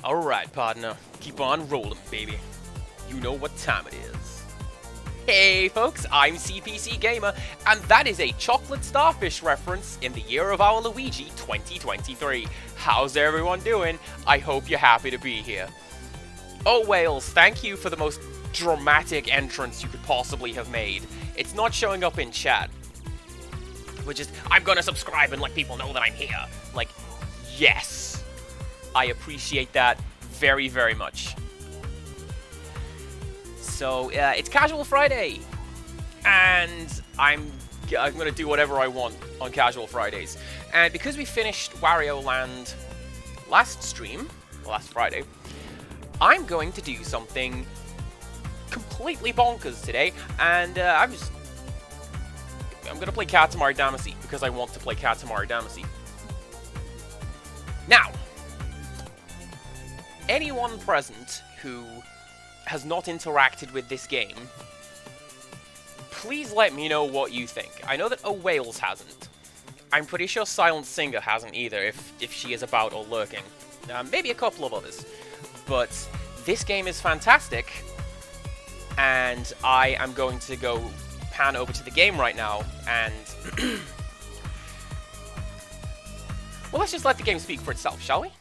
Alright, partner. Keep on rolling, baby. You know what time it is. Hey folks, I'm CPC Gamer, and that is a chocolate starfish reference in the year of our Luigi 2023. How's everyone doing? I hope you're happy to be here. Oh Wales, thank you for the most dramatic entrance you could possibly have made. It's not showing up in chat. Which is, I'm gonna subscribe and let people know that I'm here. Like, yes. I appreciate that very, very much. So, it's Casual Friday, and I'm gonna do whatever I want on Casual Fridays. And because we finished Wario Land last stream, last Friday, I'm going to do something completely bonkers today, and I'm gonna play Katamari Damacy, because I want to play Katamari Damacy. Now, anyone present who has not interacted with this game, please let me know what you think. I know that Wales hasn't. I'm pretty sure Silent Singer hasn't either, if she is about or lurking. Maybe a couple of others. But this game is fantastic, and I am going to go pan over to the game right now, and well, let's just let the game speak for itself, shall we?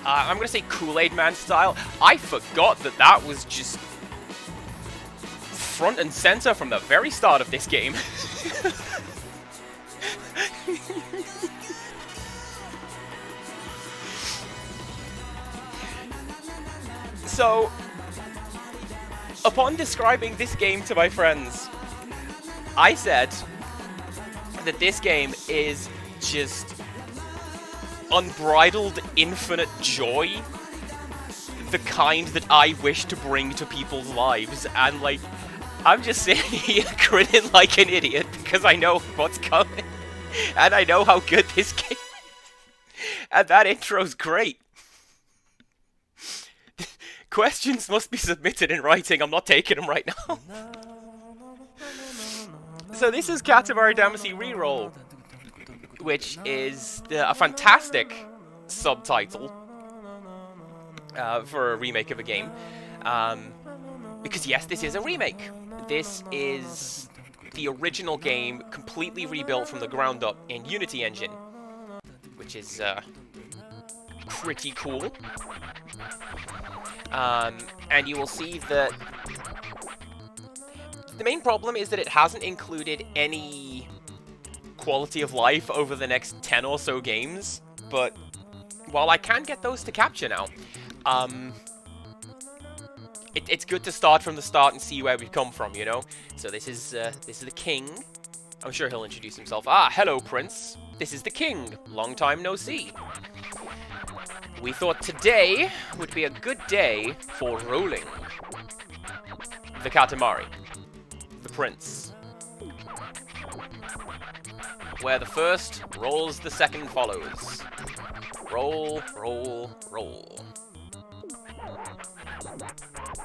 I'm gonna say Kool-Aid Man style. I forgot that that was just front and center from the very start of this game. So, upon describing this game to my friends, I said that this game is just unbridled, infinite joy. The kind that I wish to bring to people's lives. And, like, I'm just sitting here grinning like an idiot because I know what's coming. And I know how good this game is. And that intro's great. Questions must be submitted in writing. I'm not taking them right now. So this is Katamari Damacy Reroll, which is a fantastic subtitle for a remake of a game. Because yes, this is a remake. This is the original game completely rebuilt from the ground up in Unity engine, which is pretty cool. And you will see that the main problem is that it hasn't included any quality of life over the next 10 or so games, but while I can get those to capture now, it's good to start from the start and see where we've come from, you know? So this is the king. I'm sure he'll introduce himself. Ah, hello, Prince. This is the king. Long time no see. We thought today would be a good day for rolling the Katamari, the prince. Where the first rolls, the second follows. Roll, roll, roll.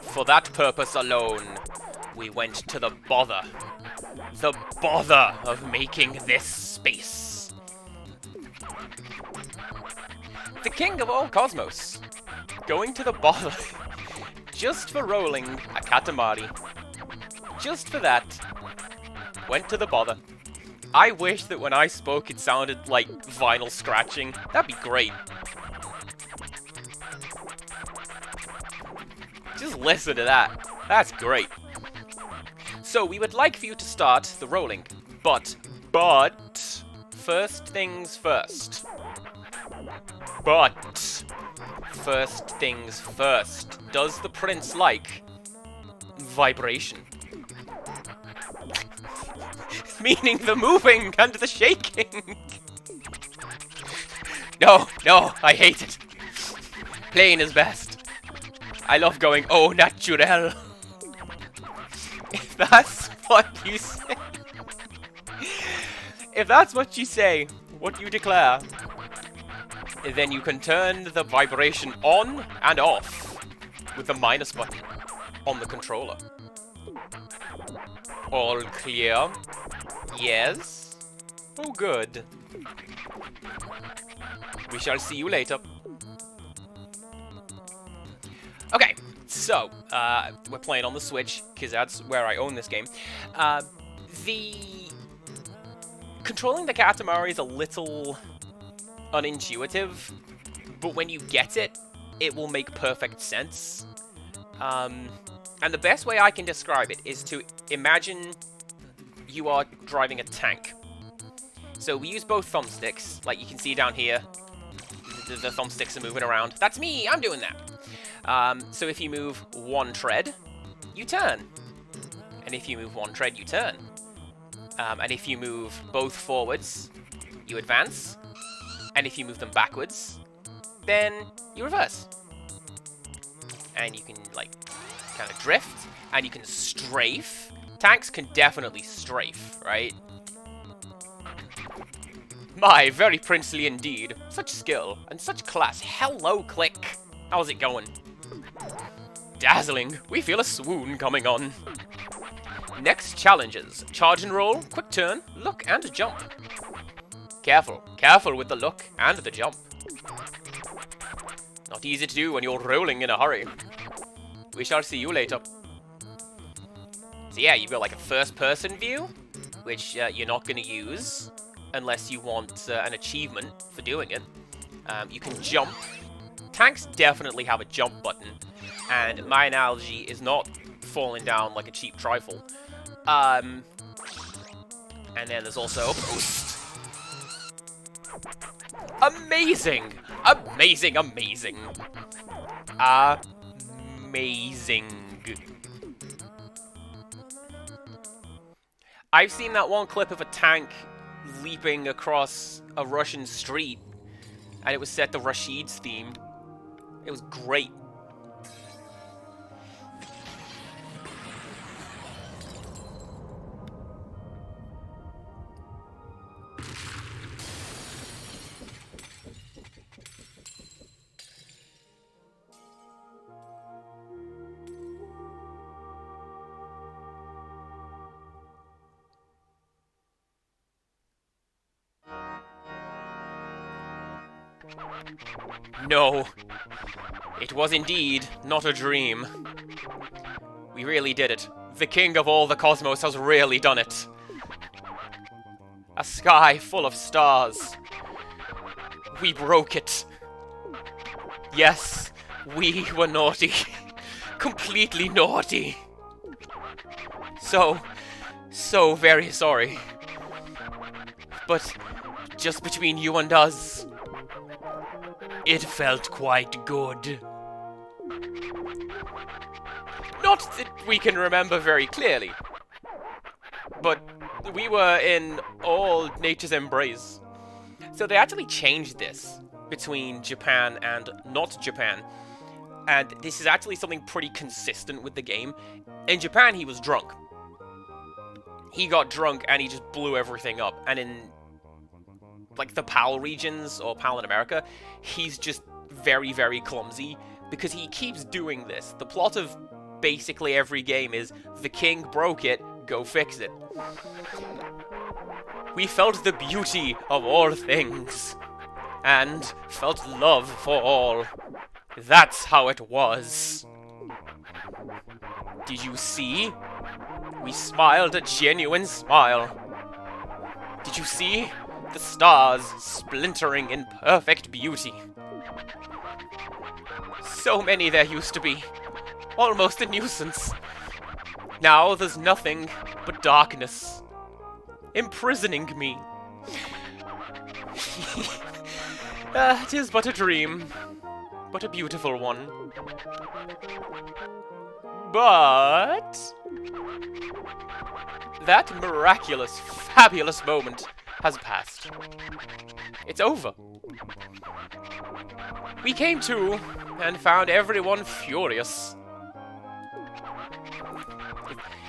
For that purpose alone, we went to the bother of making this space. The king of all cosmos, going to the bother, just for rolling a Katamari. Just for that, went to the bother. I wish that when I spoke it sounded like vinyl scratching. That'd be great. Just listen to that. That's great. So we would like for you to start the rolling, but first things first. But first things first. Does the prince like vibration? Meaning the moving and the shaking. No, I hate it. Plain is best. I love going au naturel. If that's what you say. If that's what you say, what you declare, then you can turn the vibration on and off. with the minus button on the controller. All clear? Yes? Oh, good. We shall see you later. Okay, so, we're playing on the Switch, because that's where I own this game. Controlling the Katamari is a little unintuitive, but when you get it, it will make perfect sense. And the best way I can describe it is to imagine you are driving a tank. So we use both thumbsticks, like you can see down here. The thumbsticks are moving around. That's me! I'm doing that! So if you move one tread, you turn. And if you move one tread, you turn. And if you move both forwards, you advance. And if you move them backwards, then you reverse. And you can, like, kind of drift, and you can strafe. Tanks can definitely strafe, right? My, very princely indeed. Such skill, and such class. Hello, Click. How's it going? Dazzling. We feel a swoon coming on. Next challenges. Charge and roll, quick turn, look, and jump. Careful. Careful with the look and the jump. Not easy to do when you're rolling in a hurry. We shall see you later. So yeah, you've got like a first-person view, which you're not going to use unless you want an achievement for doing it. You can jump. Tanks definitely have a jump button, and my analogy is not falling down like a cheap trifle. And then there's also a boost. Amazing! Amazing, amazing. Amazing. I've seen that one clip of a tank leaping across a Russian street, and it was set to Rashid's theme. It was great. No, it was indeed not a dream. We really did it. The king of all the cosmos has really done it. A sky full of stars. We broke it. Yes, we were naughty. Completely naughty. So very sorry. But just between you and us, it felt quite good. Not that we can remember very clearly, but we were in all nature's embrace. So they actually changed this between Japan and not Japan, and this is actually something pretty consistent with the game. In Japan, he was drunk. He got drunk and he just blew everything up, and in like the PAL regions, or PAL in America, he's just very, very clumsy, because he keeps doing this. The plot of basically every game is, the king broke it, go fix it. We felt the beauty of all things, and felt love for all. That's how it was. Did you see? We smiled a genuine smile. Did you see? The stars splintering in perfect beauty. So many there used to be. Almost a nuisance. Now there's nothing but darkness, imprisoning me. It is but a dream, but a beautiful one. But that miraculous, fabulous moment has passed. It's over. We came to and found everyone furious.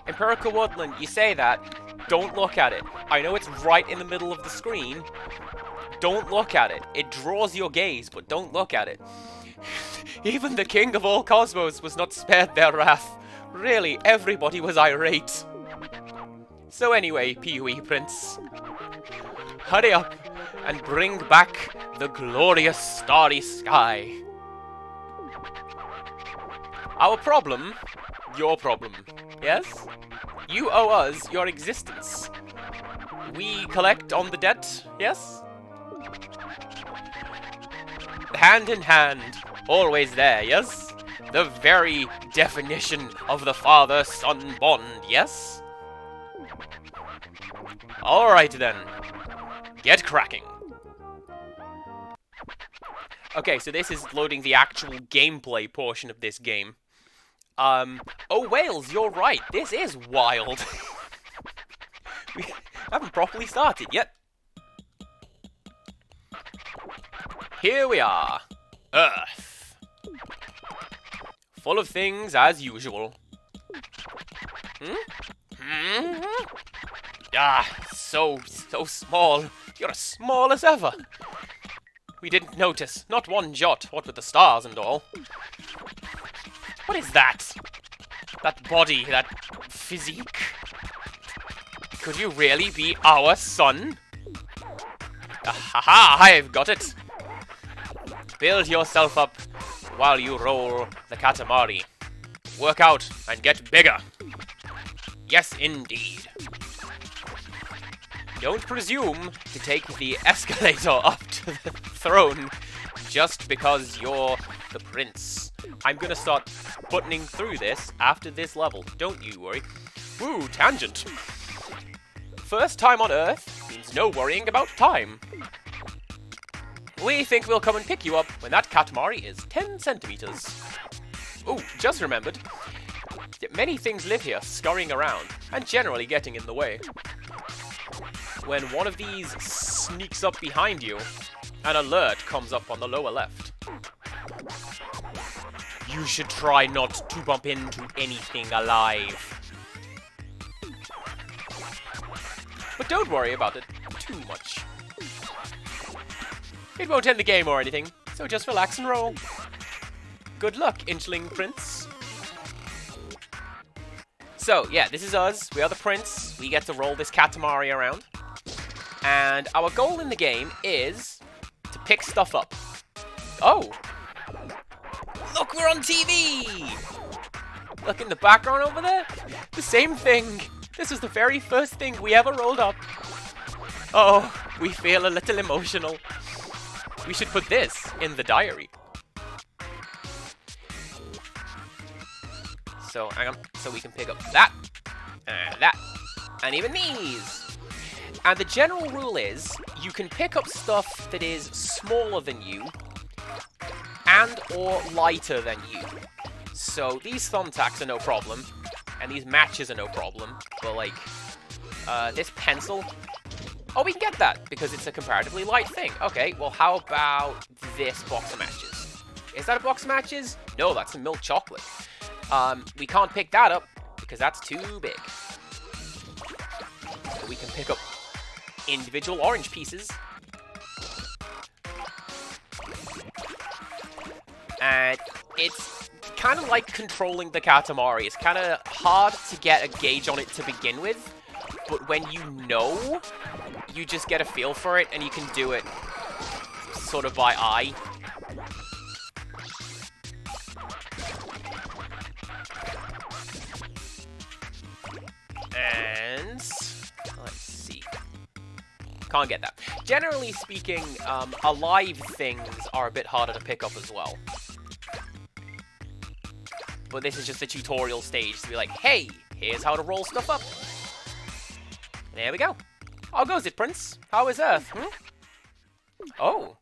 Empirical Woodland, you say that. Don't look at it. I know it's right in the middle of the screen. Don't look at it. It draws your gaze, but don't look at it. Even the king of all cosmos was not spared their wrath. Really, everybody was irate. So anyway, Pee-wee Prince, hurry up and bring back the glorious starry sky. Our problem, your problem, yes? You owe us your existence. We collect on the debt, yes? Hand in hand, always there, yes? The very definition of the father-son bond, yes? Alright then, get cracking. Okay, so this is loading the actual gameplay portion of this game. Oh Wales, you're right, this is wild. We haven't properly started yet. Here we are, Earth. Full of things as usual. Ah, so small. You're as small as ever. We didn't notice, not one jot, what with the stars and all. What is that? That body, that physique? Could you really be our son? Ahaha, I've got it. Build yourself up while you roll the Katamari. Work out and get bigger. Yes, indeed. Don't presume to take the escalator up to the throne just because you're the prince. I'm gonna start buttoning through this after this level. Don't you worry. Woo, tangent. First time on Earth means no worrying about time. We think we'll come and pick you up when that Katamari is 10 centimeters. Oh, just remembered. Many things live here, scurrying around, and generally getting in the way. When one of these sneaks up behind you, an alert comes up on the lower left. You should try not to bump into anything alive. But don't worry about it too much. It won't end the game or anything, so just relax and roll. Good luck, Inchling Prince. So, yeah, this is us. We are the prince. We get to roll this Katamari around. And our goal in the game is to pick stuff up. Oh! Look, we're on TV! Look in the background over there. The same thing. This was the very first thing we ever rolled up. Oh, we feel a little emotional. We should put this in the diary. So, hang on. So we can pick up that, and even these. And the general rule is, you can pick up stuff that is smaller than you, and or lighter than you. So these thumbtacks are no problem, and these matches are no problem. But like, this pencil, oh, we can get that, because it's a comparatively light thing. Okay, well how about this box of matches? Is that a box of matches? No, that's some milk chocolate. We can't pick that up, because that's too big. So we can pick up individual orange pieces. And it's kind of like controlling the Katamari. It's kind of hard to get a gauge on it to begin with, but when you know, you just get a feel for it, and you can do it sort of by eye. And let's see. Can't get that. Generally speaking, alive things are a bit harder to pick up as well. But this is just a tutorial stage to be like, hey, here's how to roll stuff up. There we go. How goes it, Prince? How is Earth? Oh,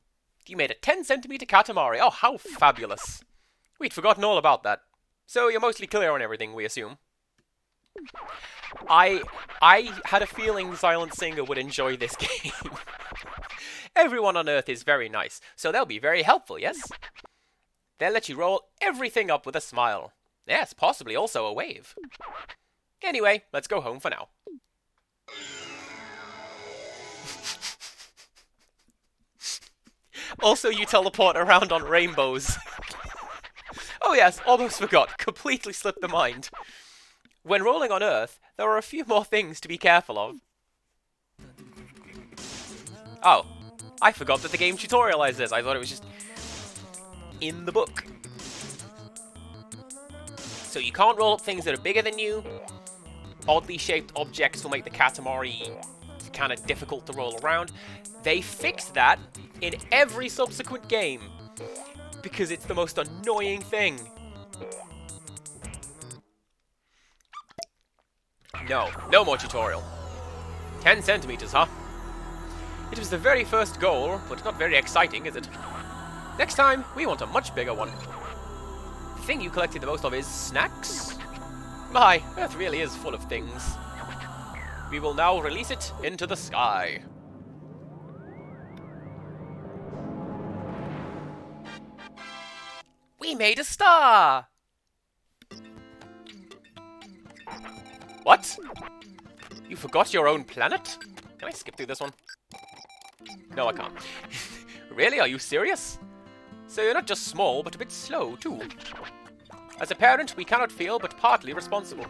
you made a 10-centimeter Katamari. Oh, how fabulous. We'd forgotten all about that. So you're mostly clear on everything, we assume. I had a feeling Silent Singer would enjoy this game. Everyone on Earth is very nice, so they'll be very helpful, yes? They'll let you roll everything up with a smile. Yes, possibly also a wave. Anyway, let's go home for now. Also, you teleport around on rainbows. yes, almost forgot. Completely slipped the mind. When rolling on Earth, there are a few more things to be careful of. Oh, I forgot that the game tutorialized this. I thought it was just in the book. So you can't roll up things that are bigger than you. Oddly shaped objects will make the Katamari kind of difficult to roll around. They fixed that in every subsequent game because it's the most annoying thing. No more tutorial. 10 centimeters, huh? It was the very first goal, but not very exciting, is it? Next time, we want a much bigger one. The thing you collected the most of is snacks? My, Earth really is full of things. We will now release it into the sky. We made a star! What? You forgot your own planet? Can I skip through this one? No, I can't. Really? Are you serious? So you're not just small, but a bit slow, too. As a parent, we cannot feel but partly responsible.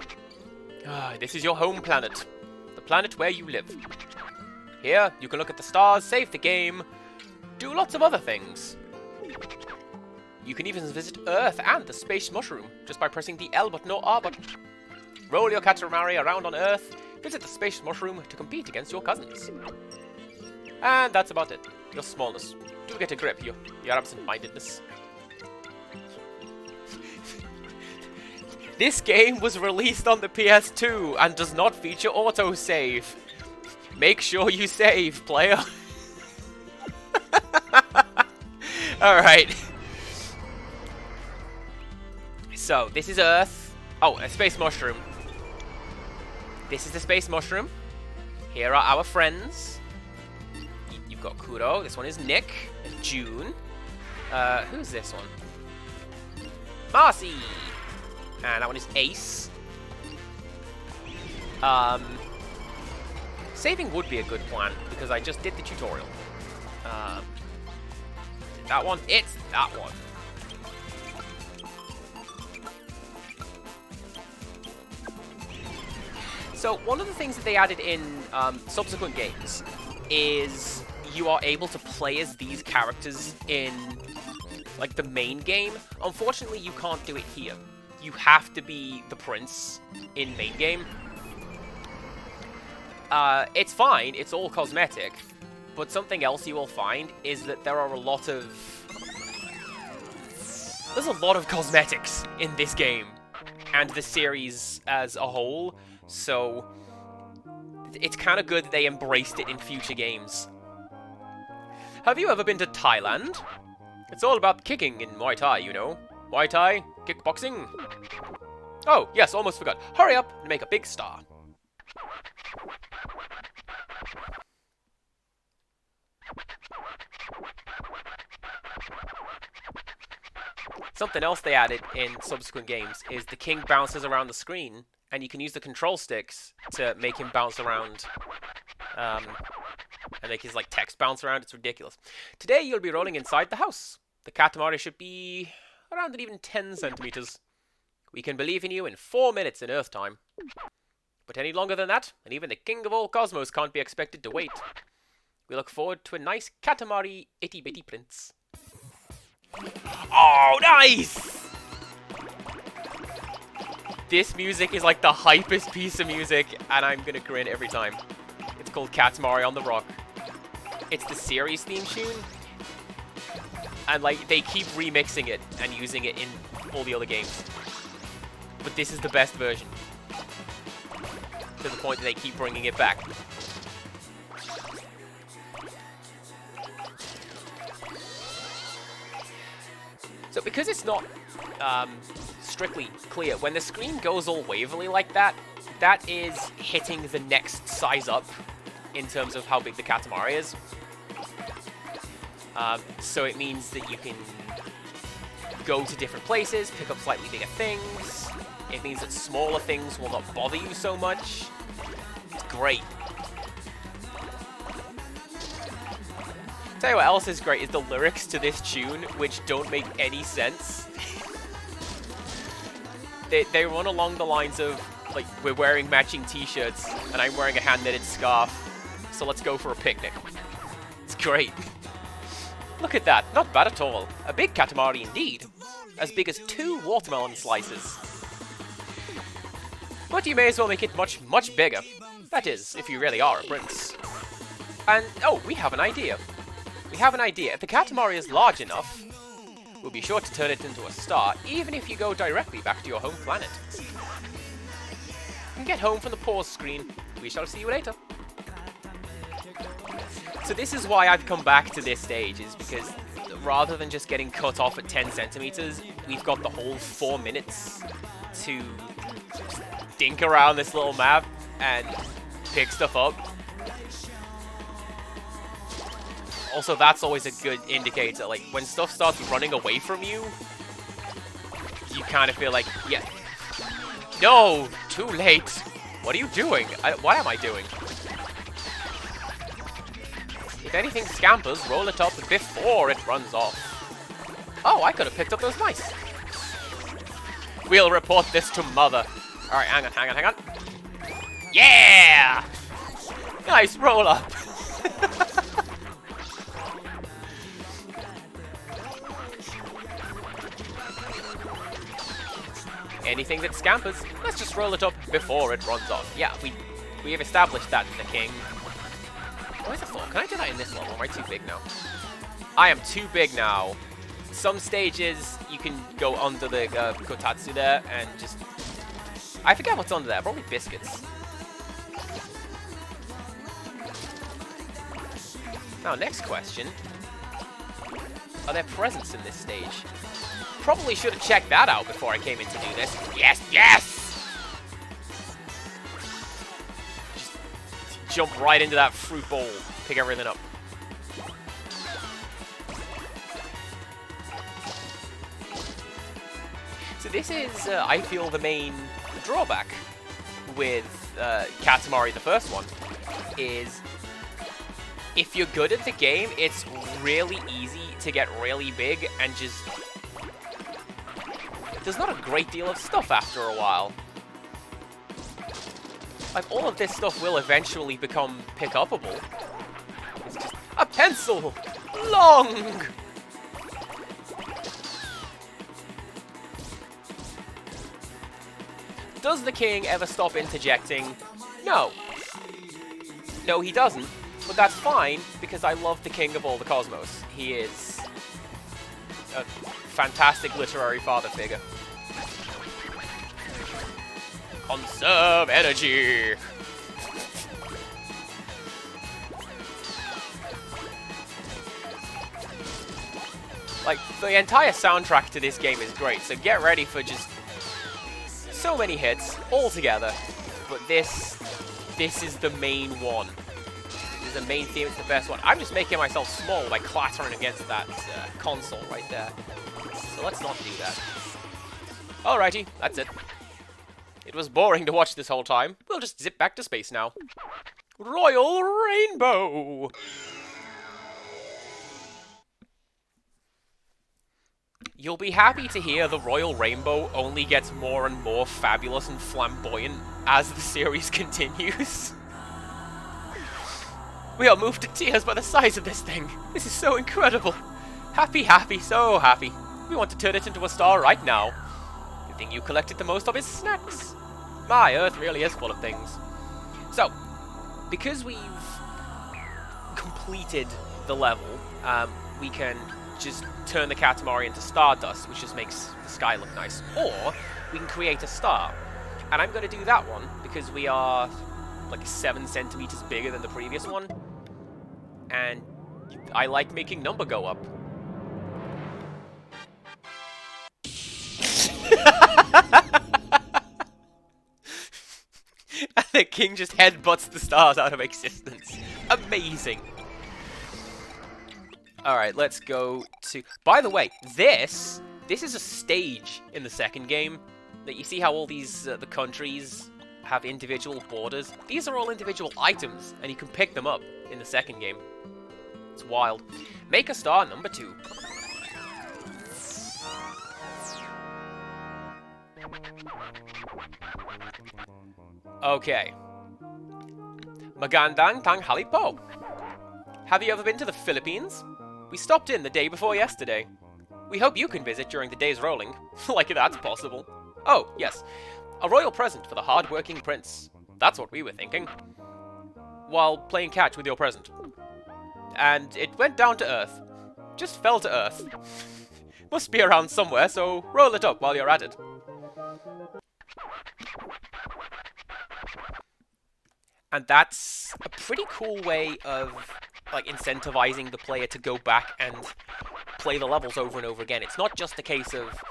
This is your home planet. The planet where you live. Here, you can look at the stars, save the game, do lots of other things. You can even visit Earth and the Space Mushroom just by pressing the L button or R button. Roll your Katamari around on Earth, visit the Space Mushroom to compete against your cousins. And that's about it. Your smallness. Do get a grip, your absent-mindedness. This game was released on the PS2 and does not feature autosave. Make sure you save, player. Alright. So, this is Earth. Oh, a Space Mushroom. This is the Space Mushroom. Here are our friends. You've got Kuro. This one is Nick. June. Who's this one? Marcy. And that one is Ace. Saving would be a good plan, because I just did the tutorial. That one? It's that one. So, one of the things that they added in subsequent games is you are able to play as these characters in, like, the main game. Unfortunately, you can't do it here. You have to be the prince in main game. It's fine, it's all cosmetic, but something else you will find is that there are a lot of... There's a lot of cosmetics in this game, and the series as a whole, so it's kind of good that they embraced it in future games. Have you ever been to Thailand? It's all about kicking in Muay Thai, you know. Muay Thai, kickboxing. Oh, yes, almost forgot. Hurry up and make a big star. Something else they added in subsequent games is the king bounces around the screen, and you can use the control sticks to make him bounce around, and make his like text bounce around. It's ridiculous. Today you'll be rolling inside the house. The Katamari should be around and even 10 centimeters. We can believe in you in 4 minutes in Earth time. But any longer than that, and even the king of all cosmos can't be expected to wait. We look forward to a nice Katamari itty-bitty prince. Oh, nice! This music is like the hypest piece of music, and I'm gonna grin every time. It's called Katamari on the Rock. It's the series theme tune, and like they keep remixing it and using it in all the other games. But this is the best version, to the point that they keep bringing it back. So because it's not strictly clear, when the screen goes all waverly like that, that is hitting the next size up in terms of how big the Katamari is. So it means that you can go to different places, pick up slightly bigger things. It means that smaller things will not bother you so much. It's great. Tell you what else is great is the lyrics to this tune, which don't make any sense. They run along the lines of, like, we're wearing matching t-shirts, and I'm wearing a hand-knitted scarf, so let's go for a picnic. It's great. Look at that, not bad at all. A big Katamari indeed. As big as 2 watermelon slices. But you may as well make it much, much bigger. That is, if you really are a prince. And, oh, we have an idea. We have an idea. If the Katamari is large enough, we'll be sure to turn it into a star, even if you go directly back to your home planet. You can get home from the pause screen. We shall see you later. So this is why I've come back to this stage, is because rather than just getting cut off at 10 centimeters, we've got the whole 4 minutes to dink around this little map and pick stuff up. Also, that's always a good indicator. Like, when stuff starts running away from you, you kind of feel like, yeah, no, too late. What are you doing? What am I doing? If anything scampers, roll it up before it runs off. Oh, I could have picked up those mice. We'll report this to Mother. Alright, hang on. Yeah! Nice roll up. Anything that scampers, let's just roll it up before it runs off. Yeah, we have established that in the king. Where's the floor? Can I do that in this level? Am I too big now? I am too big now. Some stages, you can go under the kotatsu there and just... I forget what's under there. Probably biscuits. Now, next question. Are there presents in this stage? Probably should have checked that out before I came in to do this. Yes, yes! Just jump right into that fruit bowl. Pick everything up. So this is, I feel, the main drawback with Katamari, the first one, is if you're good at the game, it's really easy to get really big and just... There's not a great deal of stuff after a while. Like, all of this stuff will eventually become pick-upable. It's just a pencil! Long! Does the king ever stop interjecting? No. No, he doesn't. But that's fine, because I love the king of all the cosmos. He is a fantastic literary father figure. Conserve energy! Like, the entire soundtrack to this game is great, so get ready for just so many hits all together. But this is the main one. This is the main theme, it's the best one. I'm just making myself small by clattering against that console right there. So let's not do that. Alrighty, that's it. It was boring to watch this whole time. We'll just zip back to space now. Royal Rainbow! You'll be happy to hear the Royal Rainbow only gets more and more fabulous and flamboyant as the series continues. We are moved to tears by the size of this thing. This is so incredible. Happy, happy, so happy. We want to turn it into a star right now. The thing you collected the most of is snacks. My Earth really is full of things. So, because we've completed the level, we can just turn the Katamari into stardust, which just makes the sky look nice. Or, we can create a star. And I'm going to do that one, because we are like 7 centimeters bigger than the previous one. And I like making number go up. And the king just headbutts the stars out of existence. Amazing. Alright, let's go to... By the way, this is a stage in the second game. That you see how all these, the countries have individual borders? These are all individual items, and you can pick them up in the second game. It's wild. Make a star number 2. Okay. Magandang tanghali po. Have you ever been to the Philippines? We stopped in the day before yesterday. We hope you can visit during the day's rolling. Like that's possible. Oh, yes. A royal present for the hard-working prince. That's what we were thinking. While playing catch with your present. And it went down to earth. Just fell to earth. Must be around somewhere, so roll it up while you're at it. And that's a pretty cool way of, like, incentivizing the player to go back and play the levels over and over again. It's not just a case of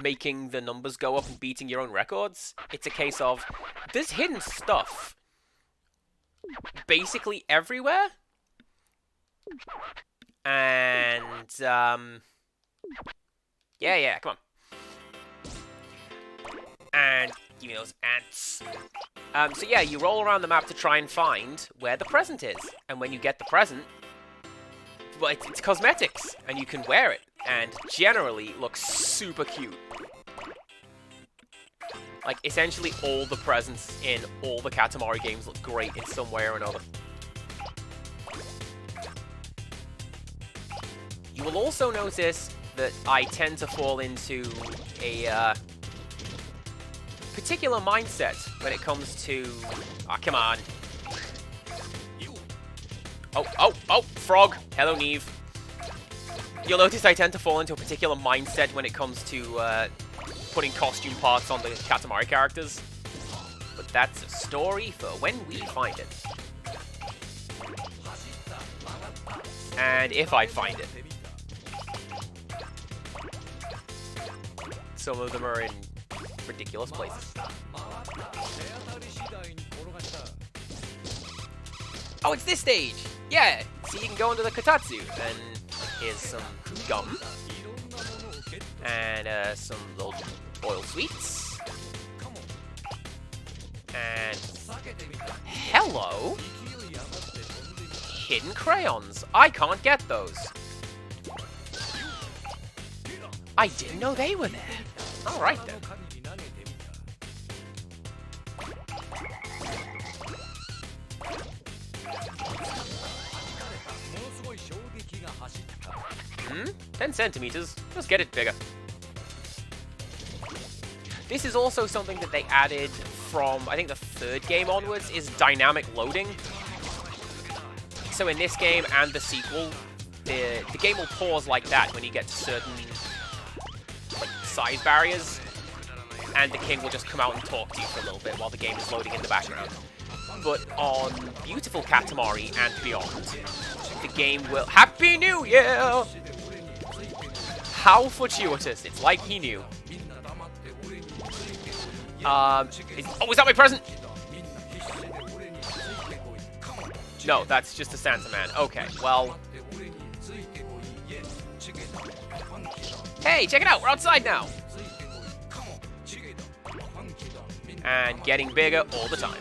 making the numbers go up and beating your own records. It's a case of, there's hidden stuff basically everywhere. And, yeah, come on. And give me those ants. So yeah, you roll around the map to try and find where the present is. And when you get the present, well, it's cosmetics, and you can wear it. And generally, it looks super cute. Like, essentially all the presents in all the Katamari games look great in some way or another. You will also notice that I tend to fall into a particular mindset when it comes to... Ah, come on. Oh, frog. Hello, Neve. You'll notice I tend to fall into a particular mindset when it comes to putting costume parts on the Katamari characters. But that's a story for when we find it. And if I find it. Some of them are in ridiculous places. Oh, it's this stage! Yeah! See, you can go into the Kotatsu, and here's some gum. And some little oil sweets. And... hello! Hidden crayons. I can't get those. I didn't know they were there. Alright then. Hmm? 10 centimeters. Just get it bigger. This is also something that they added from, I think, the third game onwards, is dynamic loading. So in this game and the sequel, the game will pause like that when you get to certain size barriers, and the king will just come out and talk to you for a little bit while the game is loading in the background. But on beautiful Katamari and beyond, the game will... Happy New Year! How fortuitous. It's like he knew. Oh, is that my present? No, that's just a Santa man. Okay, well... Hey, check it out! We're outside now! And getting bigger all the time.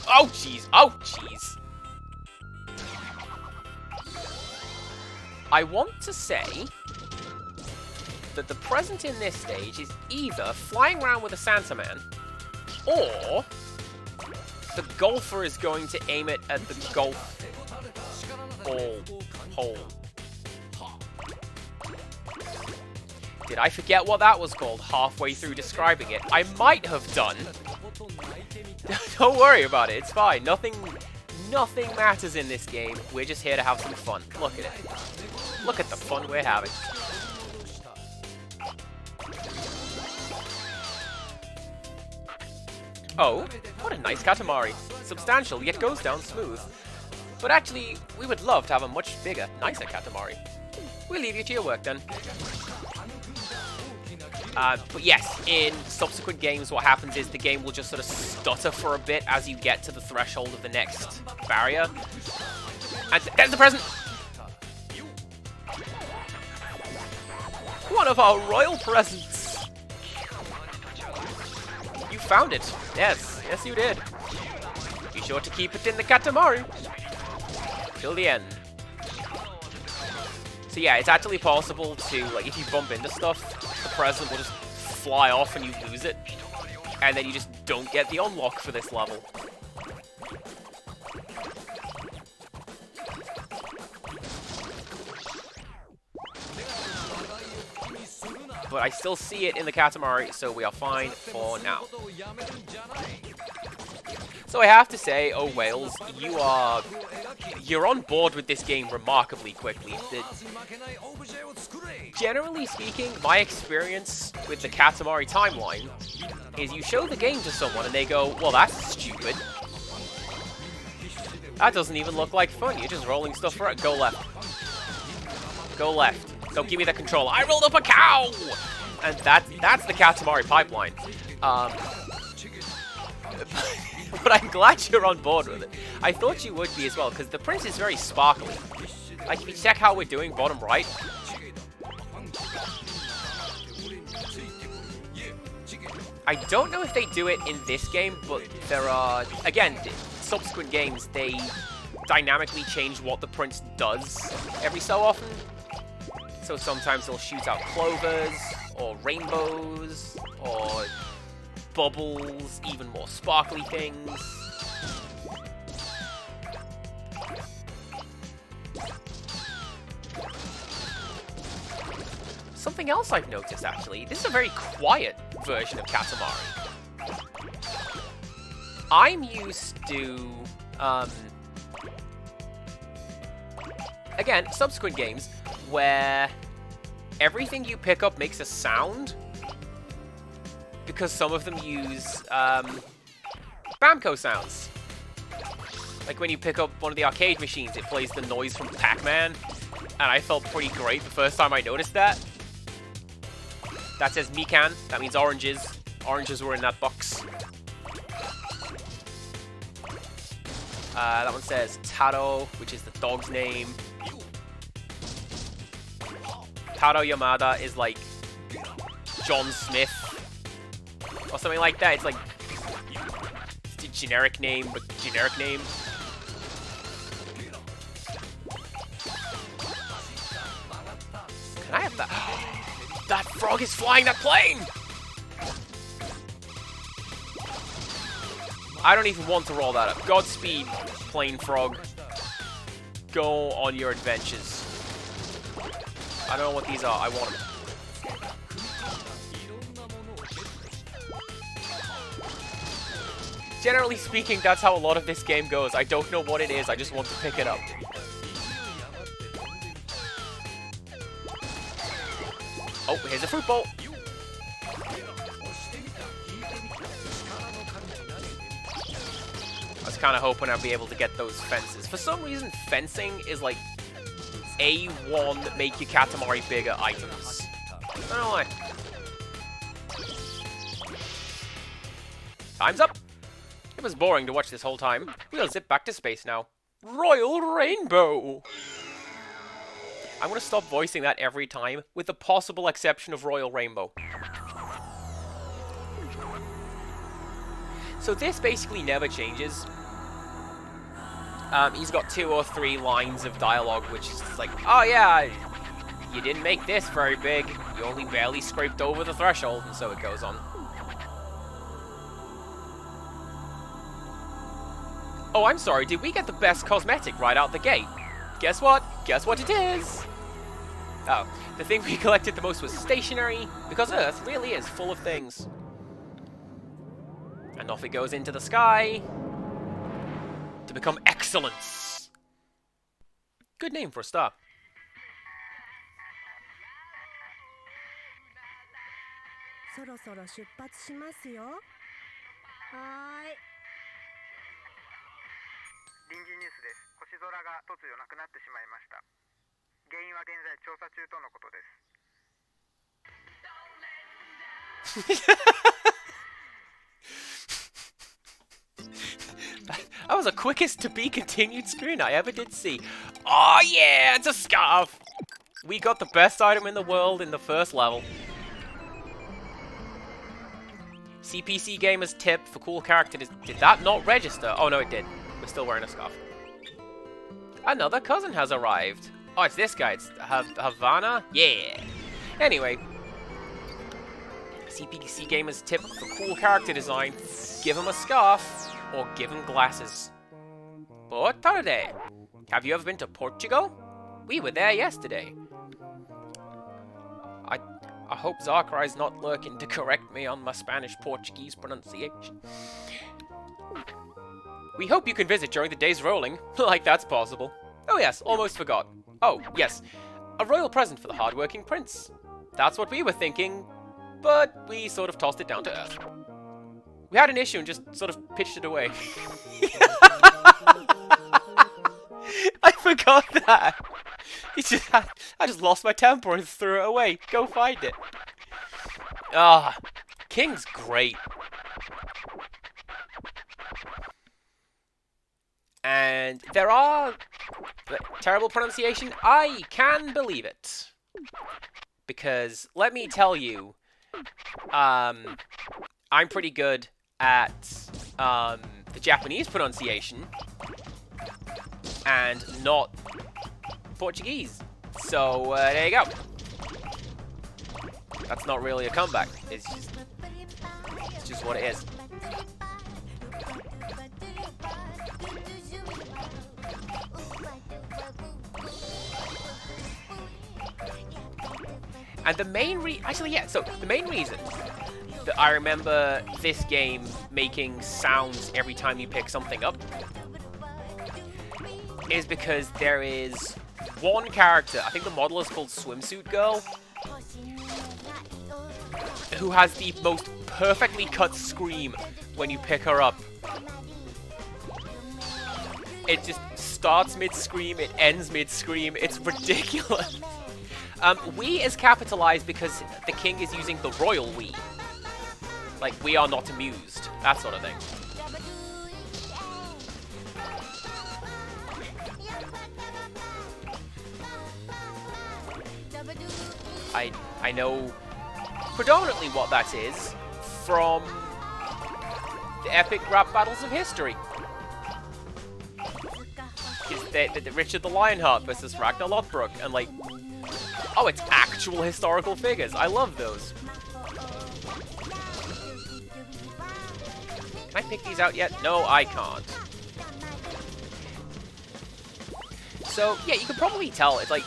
Oh, jeez! Oh, jeez! I want to say that the present in this stage is either flying around with a Santa man, or the golfer is going to aim it at the golf ball hole. Did I forget what that was called halfway through describing it? I might have done. Don't worry about it, it's fine. Nothing matters in this game. We're just here to have some fun. Look at it. Look at the fun we're having. Oh, what a nice Katamari. Substantial, yet goes down smooth. But actually, we would love to have a much bigger, nicer Katamari. We'll leave you to your work then. But yes, in subsequent games, what happens is the game will just sort of stutter for a bit as you get to the threshold of the next barrier. And there's the present! One of our royal presents! You found it. Yes, yes you did. Be sure to keep it in the Katamari. Till the end. So yeah, it's actually possible to, like, if you bump into stuff, the present will just fly off and you lose it. And then you just don't get the unlock for this level. But I still see it in the Katamari, so we are fine for now. So I have to say, oh Wales, you're on board with this game remarkably quickly. Generally speaking, my experience with the Katamari timeline is you show the game to someone and they go, well, that's stupid. That doesn't even look like fun. You're just rolling stuff for it. Go left. Go left. Don't give me the controller. I rolled up a cow! And that's the Katamari pipeline. But I'm glad you're on board with it. I thought you would be as well, because the prince is very sparkly. Like, if you check how we're doing, bottom right. I don't know if they do it in this game, but there are, again, subsequent games, they dynamically change what the prince does every so often. So sometimes they'll shoot out clovers, or rainbows, or bubbles, even more sparkly things. Something else I've noticed, actually, this is a very quiet version of Katamari. I'm used to, again, subsequent games, where everything you pick up makes a sound, because some of them use Bamco sounds. Like when you pick up one of the arcade machines, it plays the noise from Pac-Man, and I felt pretty great the first time I noticed that. That says Mikan, that means oranges. Oranges were in that box. That one says Taro, which is the dog's name. Taro Yamada is like John Smith or something like that. It's like it's a generic name, but generic name. Can I have that? That frog is flying that plane! I don't even want to roll that up. Godspeed, plane frog. Go on your adventures. I don't know what these are. I want them. Generally speaking, that's how a lot of this game goes. I don't know what it is. I just want to pick it up. Oh, here's a fruit bowl. I was kind of hoping I'd be able to get those fences. For some reason, fencing is like A1 make your Katamari bigger items. I don't know why. Time's up. It was boring to watch this whole time. We'll zip back to space now. Royal Rainbow! I'm going to stop voicing that every time, with the possible exception of Royal Rainbow. So this basically never changes. He's got 2 or 3 lines of dialogue, which is like, oh yeah, you didn't make this very big. You only barely scraped over the threshold, and so it goes on. Oh, I'm sorry, did we get the best cosmetic right out the gate? Guess what? Guess what it is? Oh, the thing we collected the most was stationery, because Earth really is full of things. And off it goes into the sky to become excellence. Good name for a star. That was the quickest to be continued screen I ever did see. Oh yeah, it's a scarf! We got the best item in the world in the first level. CPC Gamer's tip for cool character did that not register? Oh no, it did. We're still wearing a scarf. Another cousin has arrived. Oh, it's this guy. It's Havana? Yeah. Anyway. CPC Gamer's tip for cool character design. Give him a scarf or give him glasses. Boa tarde. Have you ever been to Portugal? We were there yesterday. I hope Zarkarai's not lurking to correct me on my Spanish-Portuguese pronunciation. We hope you can visit during the day's rolling, like that's possible. Oh yes, almost forgot. Oh, yes, a royal present for the hard-working prince. That's what we were thinking, but we sort of tossed it down to earth. We had an issue and just sort of pitched it away. I forgot that. I just lost my temper and threw it away. Go find it. Ah, King's great. And there are terrible pronunciation. I can believe it. Because let me tell you, I'm pretty good at the Japanese pronunciation and not Portuguese. So there you go. That's not really a comeback. It's just what it is. And the main the main reason that I remember this game making sounds every time you pick something up is because there is one character, I think the model is called Swimsuit Girl, who has the most perfectly cut scream when you pick her up. It just starts mid-scream, it ends mid-scream, it's ridiculous. We is capitalized because the king is using the royal we. Like, we are not amused, that sort of thing. I know predominantly what that is from the epic rap battles of history. It's the Richard the Lionheart versus Ragnar Lothbrok, and like, oh, it's actual historical figures. I love those. Can I pick these out yet? No, I can't. So, yeah, you can probably tell, it's like,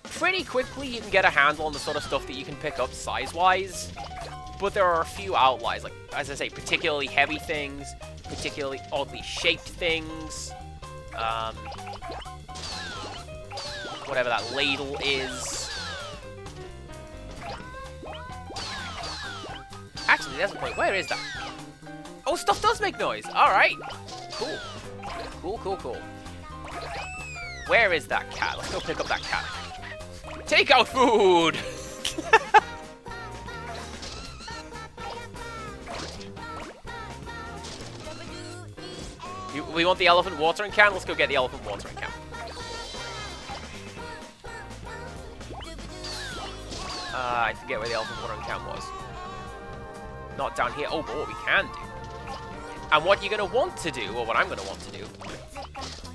pretty quickly you can get a handle on the sort of stuff that you can pick up size-wise, but there are a few outliers, like, as I say, particularly heavy things, particularly oddly shaped things, whatever that ladle is. Actually, there's a point. Where is that? Oh, stuff does make noise. Alright. Cool. Cool, cool, cool. Where is that cat? Let's go pick up that cat. Takeout food! We want the elephant watering can? Let's go get the elephant watering can. I forget where the elephant watering can was. Not down here. Oh, but what we can do. And what you're going to want to do, or what I'm going to want to do,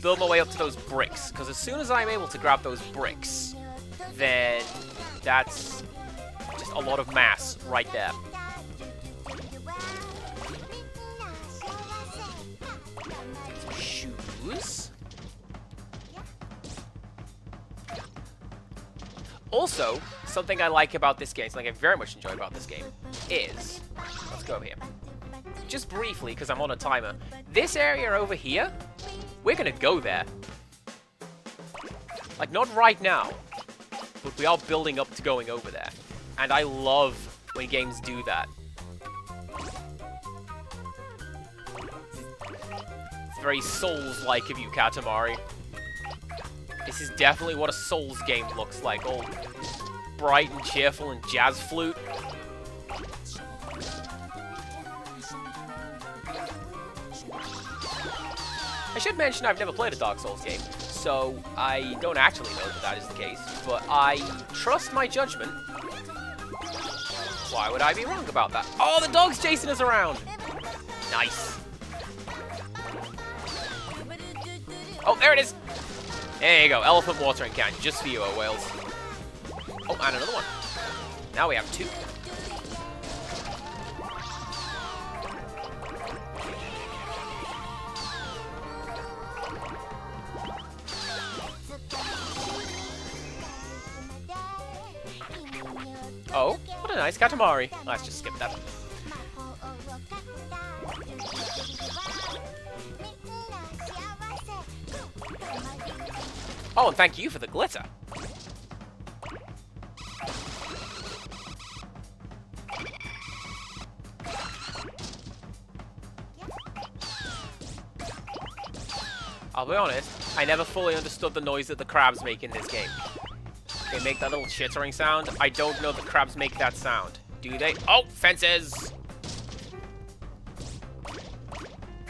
build my way up to those bricks. Because as soon as I'm able to grab those bricks, then that's just a lot of mass right there. Shoes. Also, something I like about this game, something I very much enjoy about this game, is, let's go over here. Just briefly, because I'm on a timer, this area over here, we're going to go there. Like, not right now, but we are building up to going over there. And I love when games do that. It's very Souls-like of you, Katamari. This is definitely what a Souls game looks like, all bright and cheerful and jazz flute. I should mention I've never played a Dark Souls game, so I don't actually know that that is the case, but I trust my judgment. Why would I be wrong about that? Oh, the dog's chasing us around! Nice. Oh, there it is! There you go, elephant watering can, just for you, oh whales. Oh, and another one. Now we have 2. Oh, what a nice Katamari. Let's just skip that. Oh, and thank you for the glitter. I'll be honest, I never fully understood the noise that the crabs make in this game. They make that little chittering sound. I don't know the crabs make that sound. Do they? Oh, fences!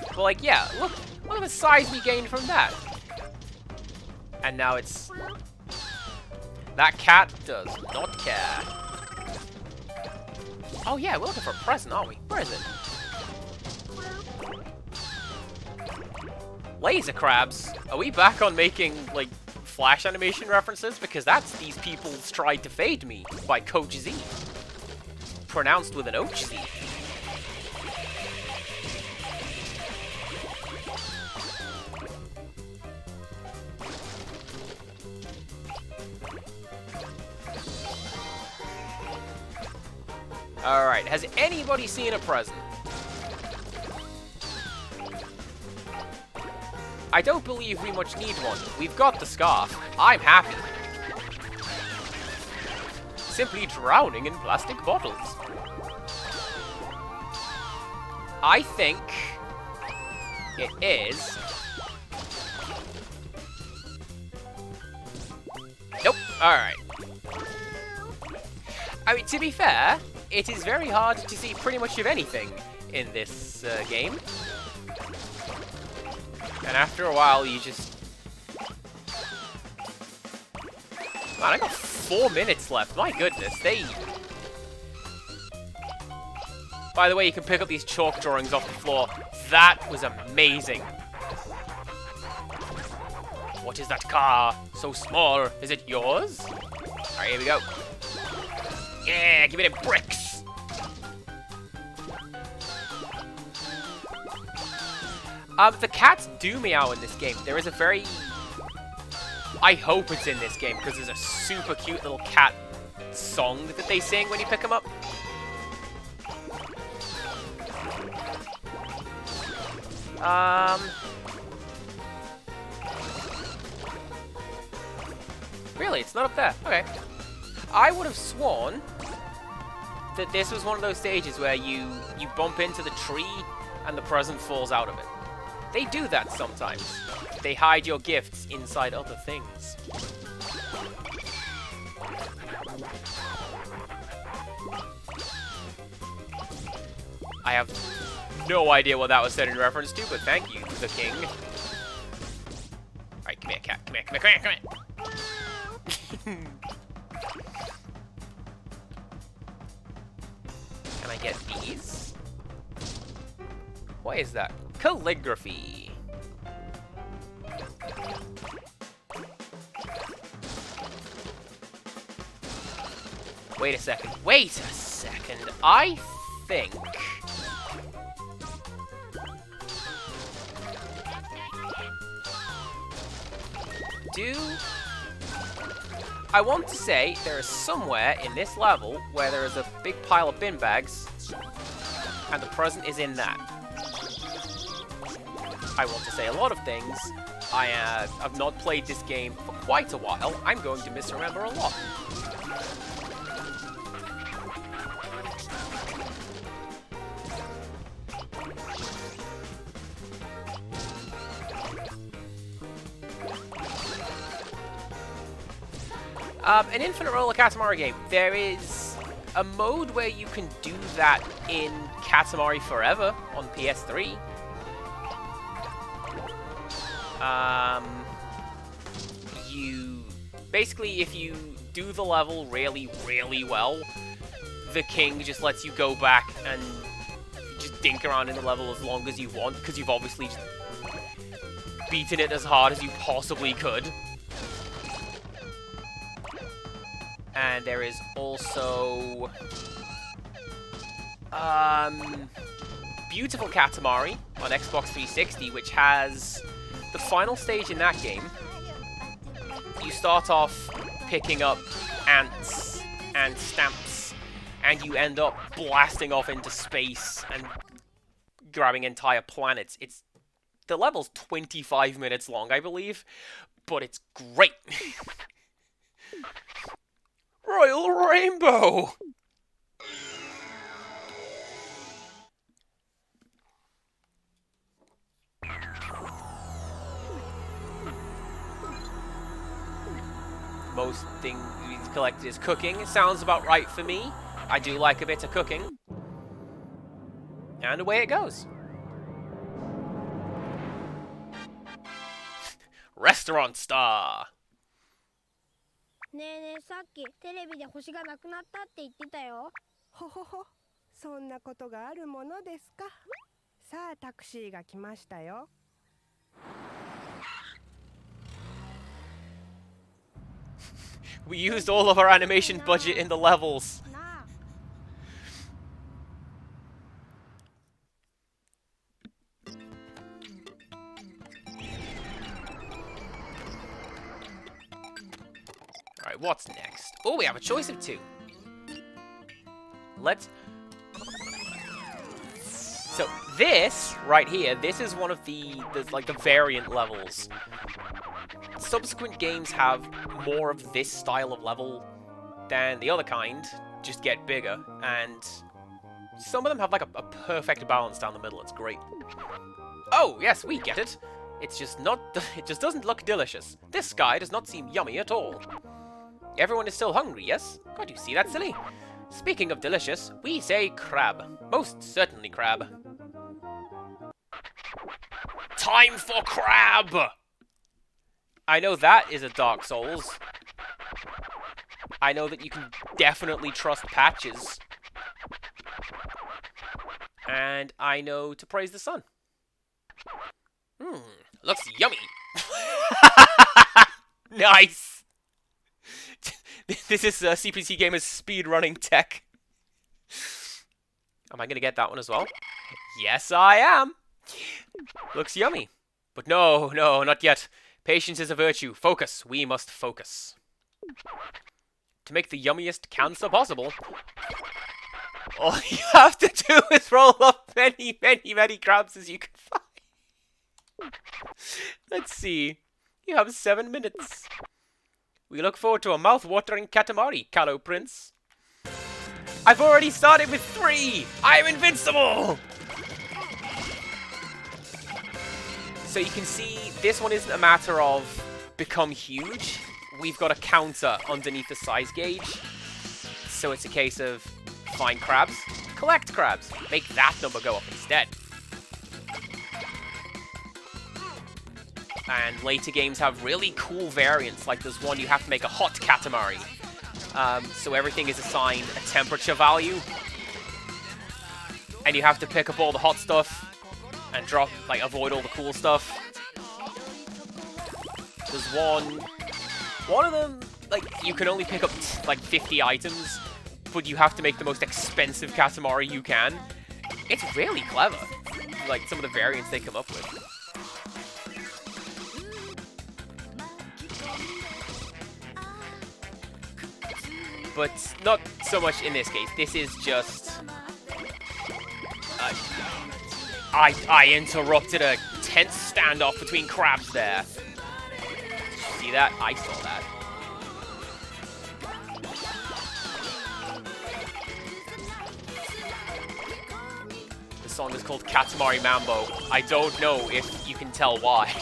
But like, yeah, look at the size we gained from that. And now it's... That cat does not care. Oh yeah, we're looking for a present, aren't we? Where is it? Laser crabs? Are we back on making, like, Flash animation references? Because that's These People's Tried to Fade Me by Coach Z. Pronounced with an O-Z. Alright, has anybody seen a present? I don't believe we much need one. We've got the scarf. I'm happy. Simply drowning in plastic bottles. I think it is... Nope. Alright. I mean, to be fair, it is very hard to see pretty much of anything in this game. And after a while, you just... Man, I got 4 minutes left. My goodness, By the way, you can pick up these chalk drawings off the floor. That was amazing. What is that car? So small. Is it yours? Alright, here we go. Yeah, give me the bricks. The cats do meow in this game. There is a very... I hope it's in this game, because there's a super cute little cat song that they sing when you pick them up. Really? It's not up there? Okay. I would have sworn that this was one of those stages where you bump into the tree and the present falls out of it. They do that sometimes. They hide your gifts inside other things. I have no idea what that was said in reference to, but thank you, the king. Alright, come here, cat. Come here, come here, come here, come here. Can I get these? What is that? Calligraphy. Wait a second. Wait a second. I think... I want to say there is somewhere in this level where there is a big pile of bin bags, and the present is in that. I want to say a lot of things. I have not played this game for quite a while. I'm going to misremember a lot. An Infinite Roller Katamari game. There is a mode where you can do that in Katamari Forever on PS3. Basically, if you do the level really, really well, the king just lets you go back and just dink around in the level as long as you want, because you've obviously just beaten it as hard as you possibly could. And there is also beautiful Katamari on Xbox 360, which has the final stage in that game. You start off picking up ants and stamps, and you end up blasting off into space and grabbing entire planets. The level's 25 minutes long, I believe, but it's great. Royal Rainbow! Most thing we've collected is cooking. It sounds about right for me. I do like a bit of cooking. And away it goes. Restaurant star. ねえねえ、さっきテレビで星がなくなったって言ってたよ。ほほほ、そんなことがあるものですか。さあ、タクシーが来ましたよ。We used all of our animation budget in the levels. Alright, what's next? Oh, we have a choice of two. Let's... So, this, right here, this is one of the variant levels. Subsequent games have more of this style of level than the other kind, just get bigger, and some of them have like a perfect balance down the middle. It's great. Oh, yes, we get it. It's just not... It just doesn't look delicious. This guy does not seem yummy at all. Everyone is still hungry, yes? Can't you see that, silly? Speaking of delicious, we say crab. Most certainly crab. Time for crab! I know that is a Dark Souls. I know that you can definitely trust patches. And I know to praise the sun. Looks yummy. Nice! This is CPC Gamer's speedrunning tech. Am I going to get that one as well? Yes, I am! Looks yummy. But no, not yet. Patience is a virtue. Focus. We must focus. To make the yummiest cancer possible, all you have to do is roll up many, many, many crabs as you can find. Let's see. You have 7 minutes. We look forward to a mouth-watering Katamari, Callow Prince. I've already started with 3! I'm invincible! So you can see, this one isn't a matter of become huge. We've got a counter underneath the size gauge. So it's a case of find crabs, collect crabs, make that number go up instead. And later games have really cool variants, like there's one you have to make a hot Katamari. So everything is assigned a temperature value. And you have to pick up all the hot stuff and drop, like, avoid all the cool stuff. There's one of them, like, you can only pick up, like, 50 items, but you have to make the most expensive Katamari you can. It's really clever, like, some of the variants they come up with. But not so much in this case. This is just... I interrupted a tense standoff between crabs there. See that? I saw that. The song is called Katamari Mambo. I don't know if you can tell why.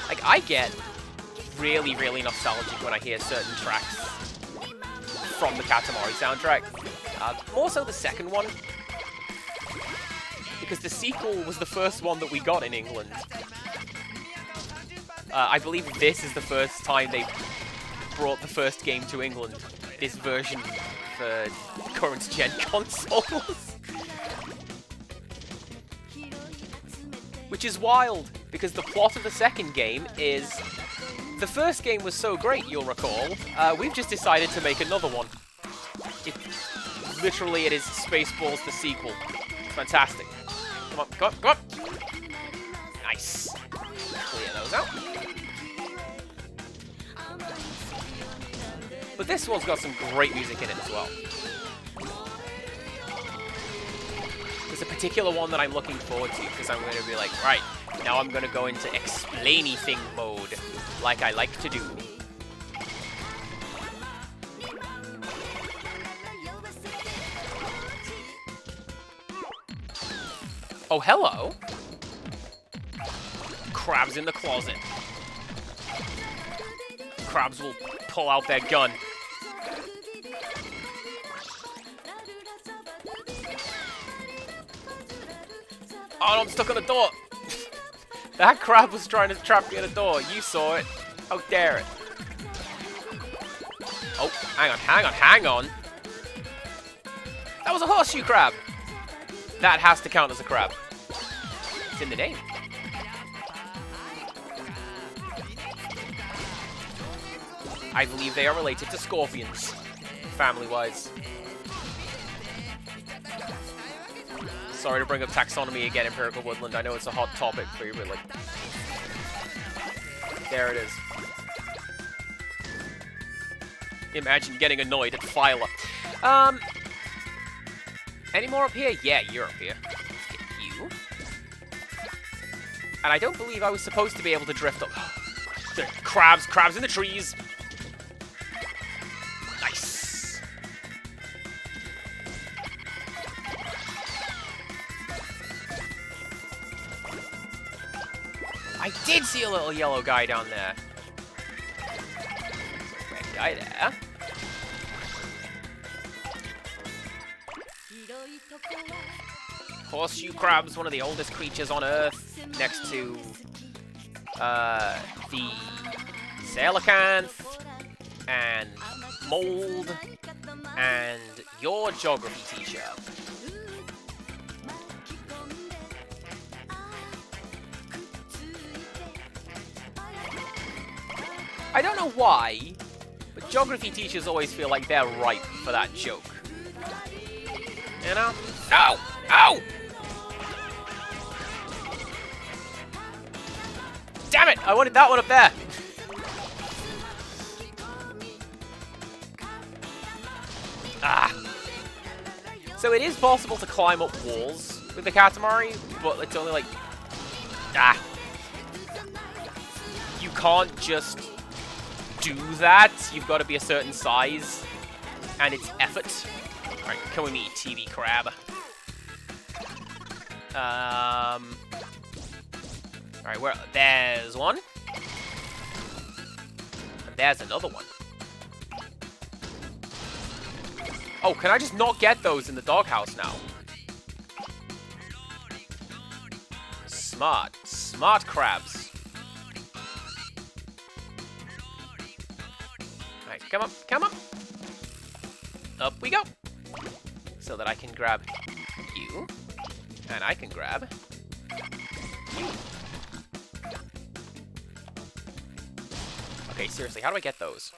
Like, I get really, really nostalgic when I hear certain tracks from the Katamari soundtrack. More so the second one. Because the sequel was the first one that we got in England. I believe this is the first time they brought the first game to England. This version for current-gen consoles. Which is wild. because the plot of the second game is... The first game was so great, you'll recall, we've just decided to make another one. Literally, it is Spaceballs the sequel. It's fantastic. Come on, go up, go up! Nice. Clear those out. But this one's got some great music in it as well. There's a particular one that I'm looking forward to, because I'm going to be like, right, now I'm going to go into explainy-thing mode, like I like to do. Oh, hello. Crabs in the closet. Crabs will pull out their gun. Oh, no, I'm stuck on the door. That crab was trying to trap me in a door. You saw it. How dare it. Oh, hang on, hang on, hang on. That was a horseshoe crab. That has to count as a crab. It's in the name. I believe they are related to scorpions, family-wise. Sorry to bring up taxonomy again, Empirical Woodland. I know it's a hot topic for you, but like... There it is. Imagine getting annoyed at Phyla. Any more up here? Yeah, you're up here. Let's get you. And I don't believe I was supposed to be able to drift up. There, crabs in the trees. Nice. I did see a little yellow guy down there. Red guy there. Horseshoe crab's one of the oldest creatures on Earth, next to the coelacanth and mold and your geography teacher. I don't know why, but geography teachers always feel like they're ripe for that joke. You know? Ow! Ow! Damn it! I wanted that one up there! Ah! So it is possible to climb up walls with the Katamari, but it's only like... Ah! You can't just do that. You've got to be a certain size, and it's effort. Alright, come with me, TV crab. Alright, where? There's one. And there's another one. Oh, can I just not get those in the doghouse now? Smart. Smart crabs. Alright, come up, come up. Up we go. So that I can grab you. And I can grab you. Okay, seriously, how do I get those?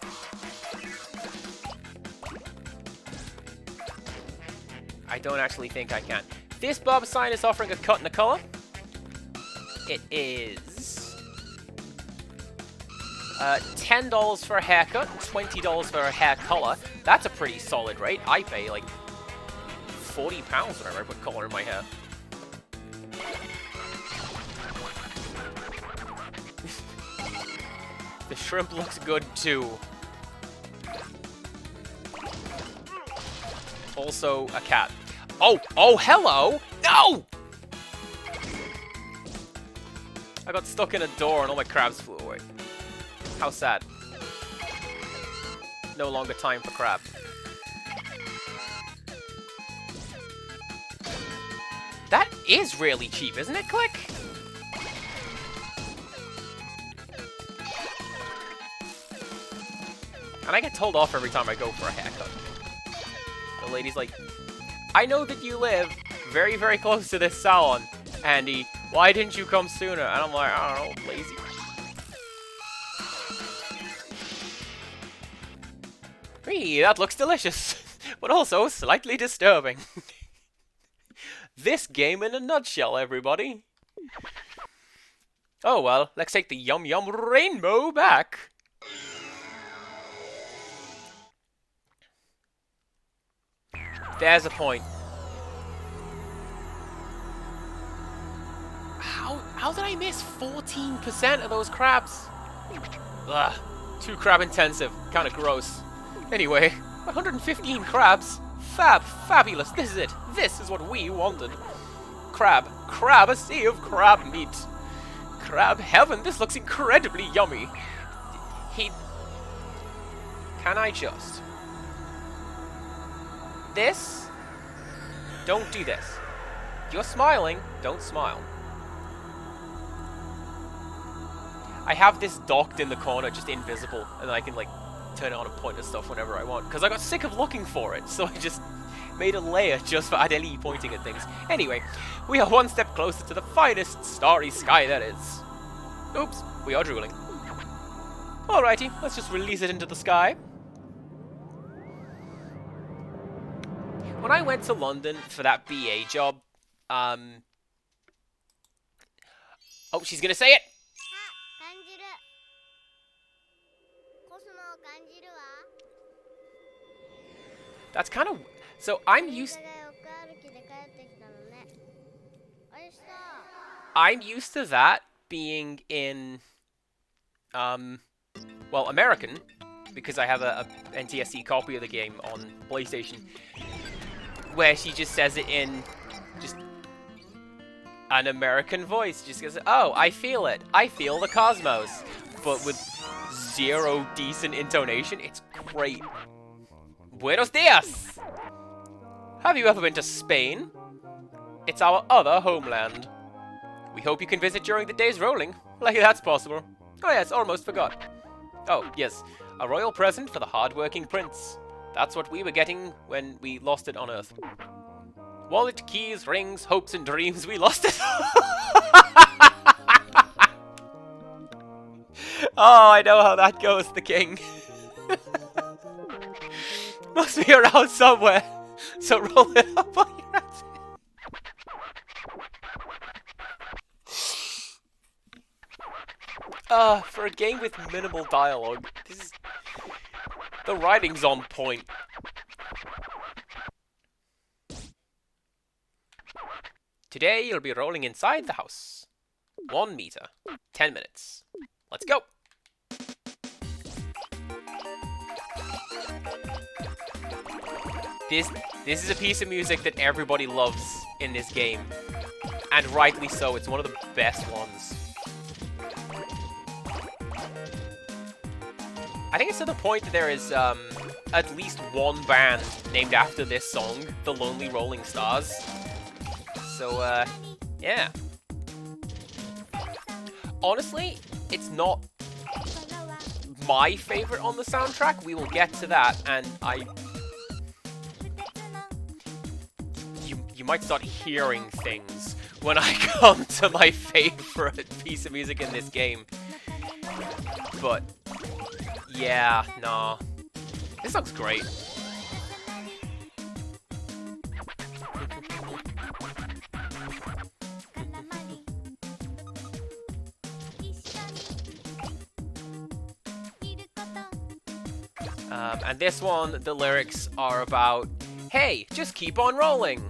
I don't actually think I can. This Bob sign is offering a cut in the color. It is $10 for a haircut, $20 for a hair color. That's a pretty solid rate. I pay like £40 whenever I put color in my hair. The shrimp looks good too. Also a cat. Oh, hello! No! I got stuck in a door and all my crabs flew away. How sad. No longer time for crab. That is really cheap, isn't it, Click? And I get told off every time I go for a haircut. The lady's like, I know that you live very, very close to this salon. Andy, why didn't you come sooner? And I'm like, I don't know, lazy. Hey, that looks delicious, but also slightly disturbing. This game in a nutshell, everybody. Oh well, let's take the Yum Yum Rainbow back. There's a point. How did I miss 14% of those crabs? Ugh, too crab intensive, kind of gross. Anyway, 115 crabs. Fabulous, this is it. This is what we wanted. Crab, a sea of crab meat. Crab heaven, this looks incredibly yummy. Can I just... This? Don't do this. You're smiling, don't smile. I have this docked in the corner, just invisible, and I can, like, turn it on and point at stuff whenever I want. Because I got sick of looking for it, so I just made a layer just for Adeli pointing at things. Anyway, we are one step closer to the finest starry sky that is. Oops, we are drooling. Alrighty, let's just release it into the sky. When I went to London for that BA job, oh, she's gonna say it! That's kind of... So, I'm used to that being in... well, American, because I have a NTSC copy of the game on PlayStation, where she just says it in just an American voice. Just goes, oh, I feel it. I feel the cosmos. But with zero decent intonation. It's great. Buenos dias! Have you ever been to Spain? It's our other homeland. We hope you can visit during the days rolling. Like that's possible. Oh yes, almost forgot. Oh, yes. A royal present for the hard-working prince. That's what we were getting when we lost it on Earth. Wallet, keys, rings, hopes and dreams, we lost it. Oh, I know how that goes, the king. Must be around somewhere. So roll it up on your ass. For a game with minimal dialogue, this is... The writing's on point. Today you'll be rolling inside the house. 1 meter. 10 minutes. Let's go! This is a piece of music that everybody loves in this game. And rightly so, it's one of the best ones. I think it's to the point that there is at least one band named after this song, The Lonely Rolling Stars. So, yeah. Honestly, it's not my favorite on the soundtrack. We will get to that, and you might start hearing things when I come to my favorite piece of music in this game. But, yeah, nah. This song's great. And this one, the lyrics are about, hey, just keep on rolling.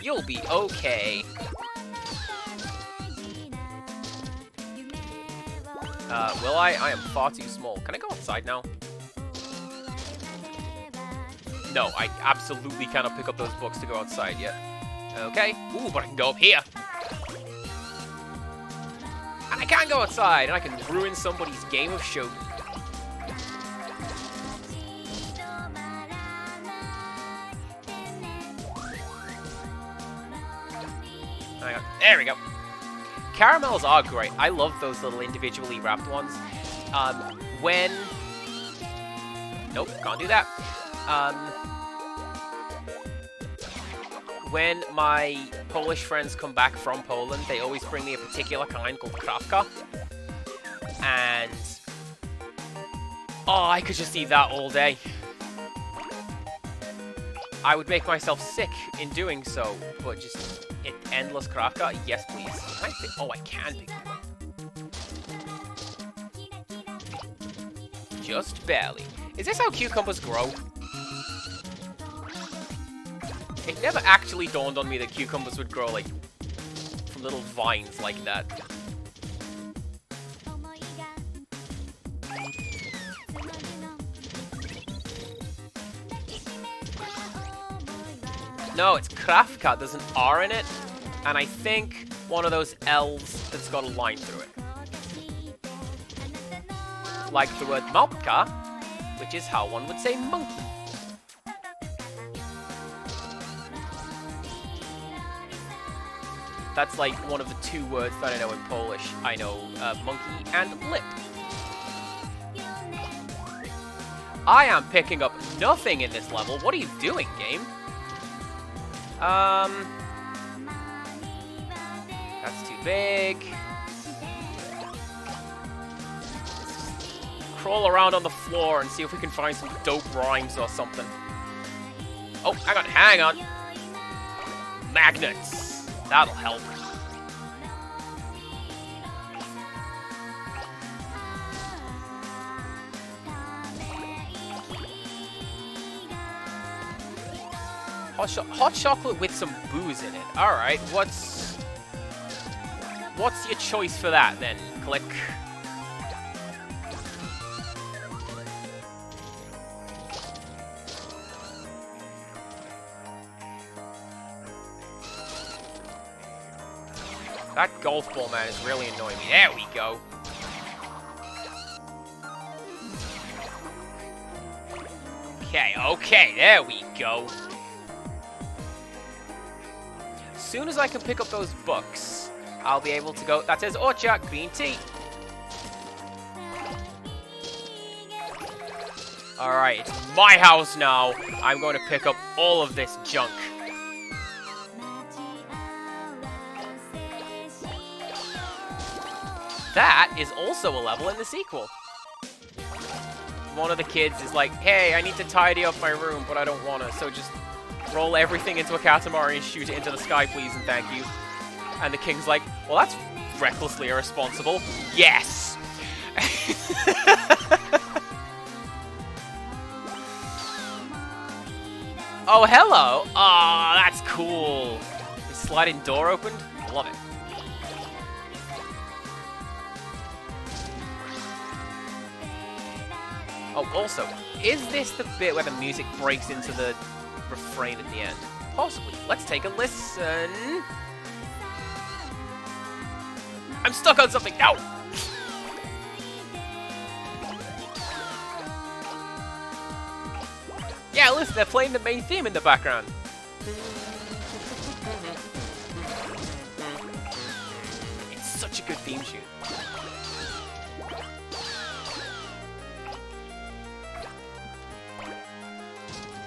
You'll be okay. Will I? I am far too small. Can I go outside now? No, I absolutely cannot pick up those books to go outside yet. Okay. Ooh, but I can go up here. And I can go outside, and I can ruin somebody's game of shoot. There we go. Caramels are great. I love those little individually wrapped ones. Nope, can't do that. when my Polish friends come back from Poland, they always bring me a particular kind called krawka. And... oh, I could just eat that all day. I would make myself sick in doing so, but just endless krawka? Yes, please. Can I oh, I can pick you up. Just barely. Is this how cucumbers grow? It never actually dawned on me that cucumbers would grow, like, from little vines like that. No, it's Kravka. There's an R in it, and I think one of those L's that's got a line through it. Like the word Malka, which is how one would say monkey. That's like one of the two words that I know in Polish. I know monkey and lip. I am picking up nothing in this level. What are you doing, game? That's too big. Crawl around on the floor and see if we can find some dope rhymes or something. Oh, hang on. Magnets. That'll help. Hot chocolate with some booze in it. Alright, what's your choice for that then? Click. That golf ball, man, is really annoying me. There we go. Okay, there we go. As soon as I can pick up those books, I'll be able to go. That says Orchard green tea. Alright, it's my house now. I'm going to pick up all of this junk. That is also a level in the sequel. One of the kids is like, hey, I need to tidy up my room, but I don't want to, so just roll everything into a Katamari and shoot it into the sky, please, and thank you. And the king's like, well, that's recklessly irresponsible. Yes! Oh, hello! Aw, that's cool. The sliding door opened? I love it. Oh, also, is this the bit where the music breaks into the refrain at the end? Possibly. Let's take a listen. I'm stuck on something. No! Yeah, listen, they're playing the main theme in the background. It's such a good theme tune.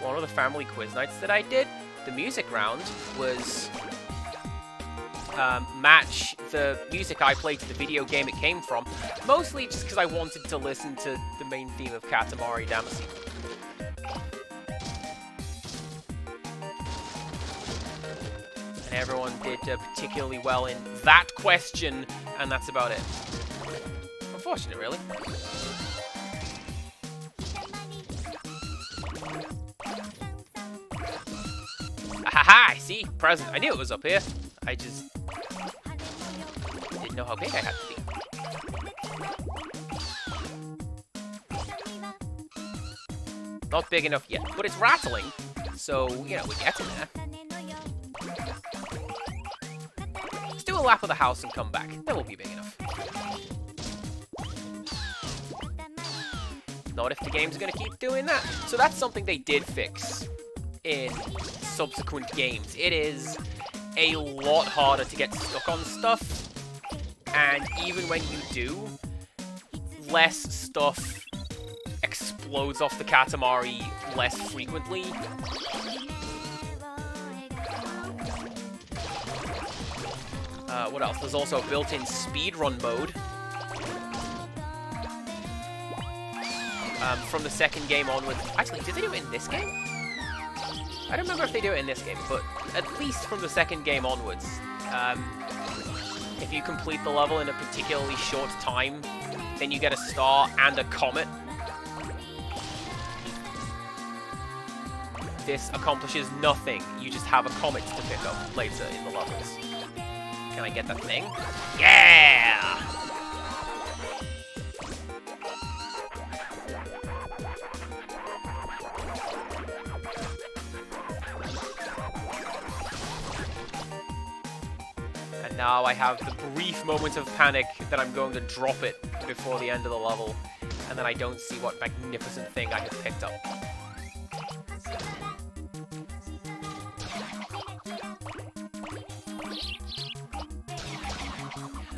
One of the family quiz nights that I did, the music round was match the music I played to the video game it came from, mostly just because I wanted to listen to the main theme of Katamari Damacy. And everyone did particularly well in that question, and that's about it. Unfortunate, really. Haha, see? Present. I knew it was up here. I just didn't know how big I had to be. Not big enough yet, but it's rattling, so, you know, we're getting there. Let's do a lap of the house and come back. That will be big enough. Not if the game's gonna keep doing that. So that's something they did fix in subsequent games. It is a lot harder to get stuck on stuff, and even when you do, less stuff explodes off the Katamari less frequently. What else? There's also a built-in speedrun mode. From the second game onwards. Actually, did they do it in this game? I don't remember if they do it in this game, but at least from the second game onwards, if you complete the level in a particularly short time, then you get a star and a comet. This accomplishes nothing. You just have a comet to pick up later in the levels. Can I get that thing? Yeah! And now I have the brief moment of panic that I'm going to drop it before the end of the level, and then I don't see what magnificent thing I have picked up.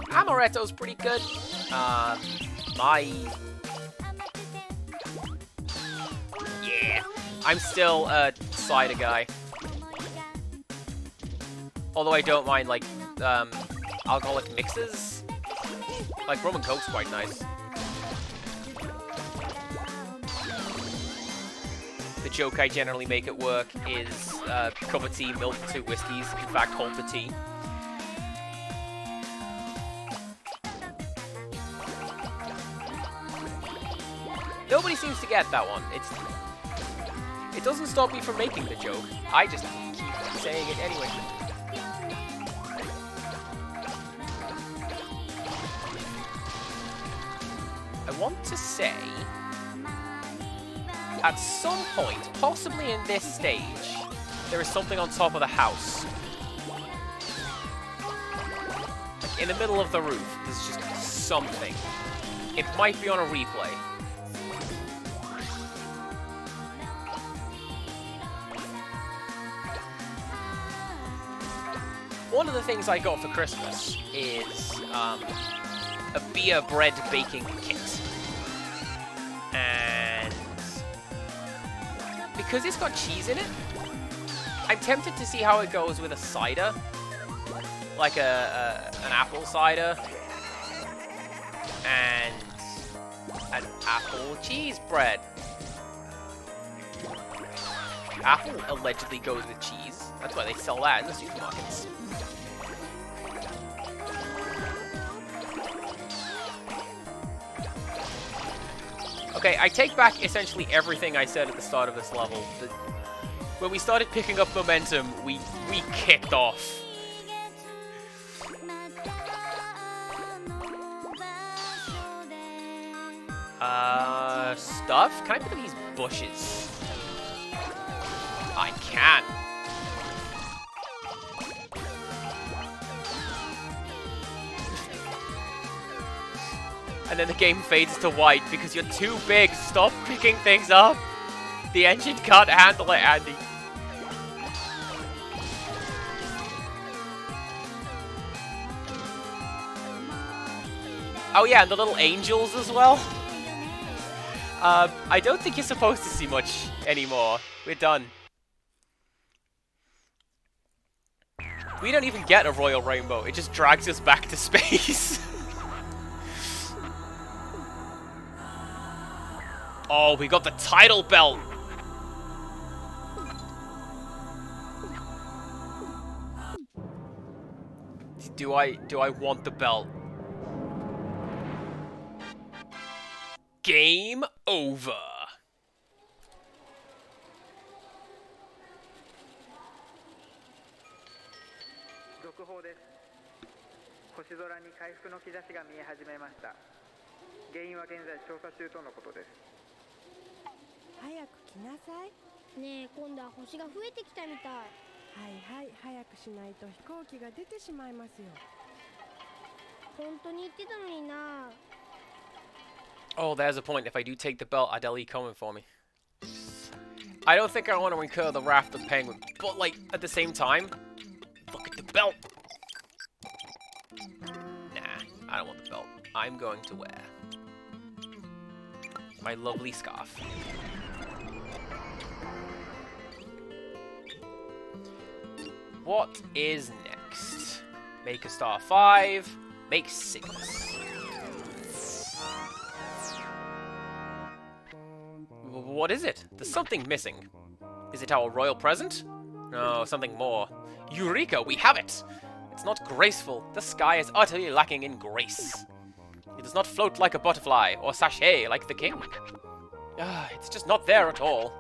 Amaretto's pretty good. Yeah. I'm still a cider guy. Although I don't mind, like, alcoholic mixes. Like, rum and coke's quite nice. The joke I generally make at work is cup of tea, milk, 2 whiskeys. In fact, halter tea. Nobody seems to get that one. It doesn't stop me from making the joke. I just keep saying it anyway. I want to say, at some point, possibly in this stage, there is something on top of the house. Like in the middle of the roof, there's just something. It might be on a replay. One of the things I got for Christmas is a beer bread baking kit. And because it's got cheese in it, I'm tempted to see how it goes with a cider. Like an apple cider. And an apple cheese bread. Apple allegedly goes with cheese. That's why they sell that in the supermarkets. Okay, I take back essentially everything I said at the start of this level. When we started picking up momentum, we kicked off. Stuff? Can I pick up these bushes? I can. And then the game fades to white because you're too big. Stop picking things up. The engine can't handle it, Andy. Oh yeah, and the little angels as well. I don't think you're supposed to see much anymore. We're done. We don't even get a royal rainbow. It just drags us back to space. Oh, we got the title belt. Do I want the belt? Game over. 続報です。星空に回復の兆しが見え始めました。原因は現在調査中とのことです。早く来なさい。ねえ、今度は星が増えてきたみたい。はいはい、早くしないと飛行機が出てしまいますよ。本当に言ってたのにな。Oh, there's a point. If I do take the belt, Adeli coming for me. I don't think I want to incur the wrath of Penguin, but like at the same time, look at the belt. Nah, I don't want the belt. I'm going to wear my lovely scarf. What is next? Make a star 5. Make 6. What is it? There's something missing. Is it our royal present? No, something more. Eureka, we have it! It's not graceful. The sky is utterly lacking in grace. It does not float like a butterfly, or sashay like the king. It's just not there at all.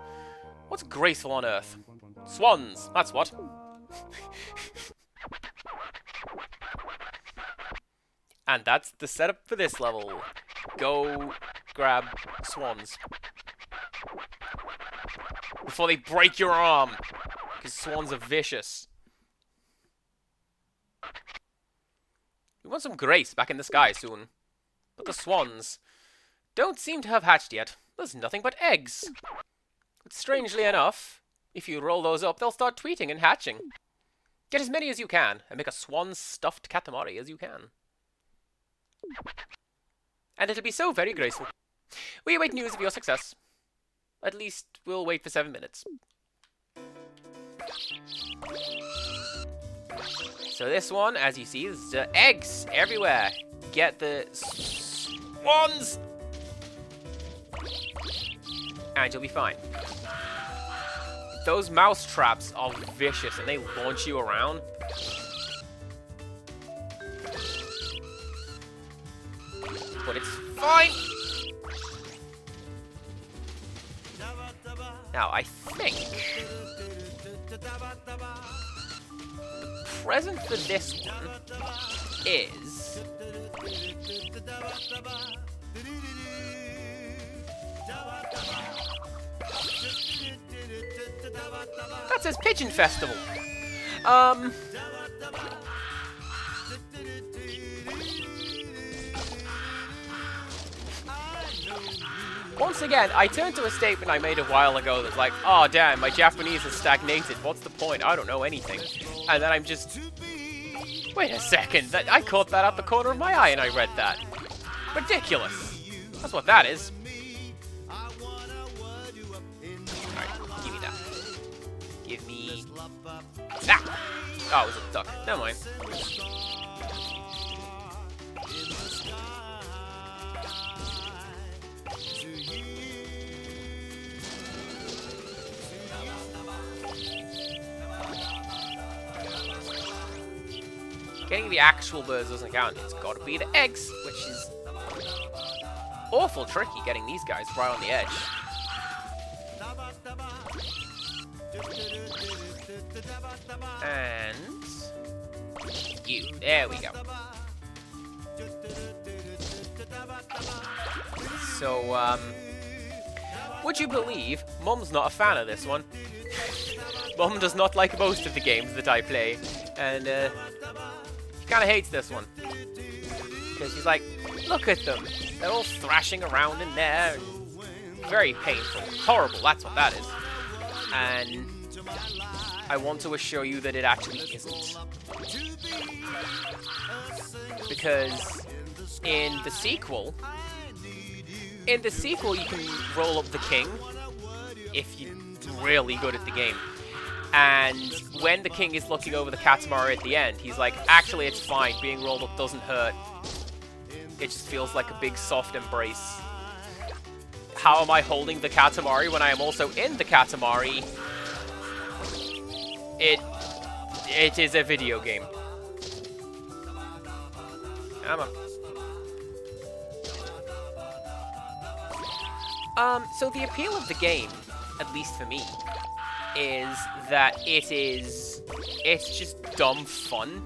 What's graceful on Earth? Swans, that's what. And that's the setup for this level. Go grab swans. Before they break your arm. Because swans are vicious. We want some grace back in the sky soon. But the swans don't seem to have hatched yet. There's nothing but eggs. But strangely enough, if you roll those up, they'll start tweeting and hatching. Get as many as you can, and make a swan-stuffed Katamari as you can. And it'll be so very graceful. We await news of your success. At least we'll wait for 7 minutes. So this one, as you see, is eggs everywhere. Get the swans! And you'll be fine. Those mouse traps are vicious and they launch you around. But it's fine! Now, I think the present for this one is that says Pigeon Festival. Once again, I turn to a statement I made a while ago that's like, oh damn, my Japanese has stagnated, what's the point? I don't know anything. And then I'm just... Wait a second, I caught that out the corner of my eye and I read that. Ridiculous. That's what that is. Alright, give me that. Give me... that! Oh, it was a duck. Never mind. Getting the actual birds doesn't count. It's got to be the eggs, which is awful tricky getting these guys right on the edge. And you. There we go. So, would you believe Mum's not a fan of this one? Mum does not like most of the games that I play, and she kind of hates this one. Because she's like, look at them. They're all thrashing around in there. And very painful. Horrible, that's what that is. And I want to assure you that it actually isn't. Because in the sequel you can roll up the king if you're really good at the game. And when the king is looking over the Katamari at the end, he's like, actually it's fine, being rolled up doesn't hurt. It just feels like a big soft embrace. How am I holding the Katamari when I am also in the Katamari? It is a video game. Come on. So the appeal of the game, at least for me, is that it's just dumb fun.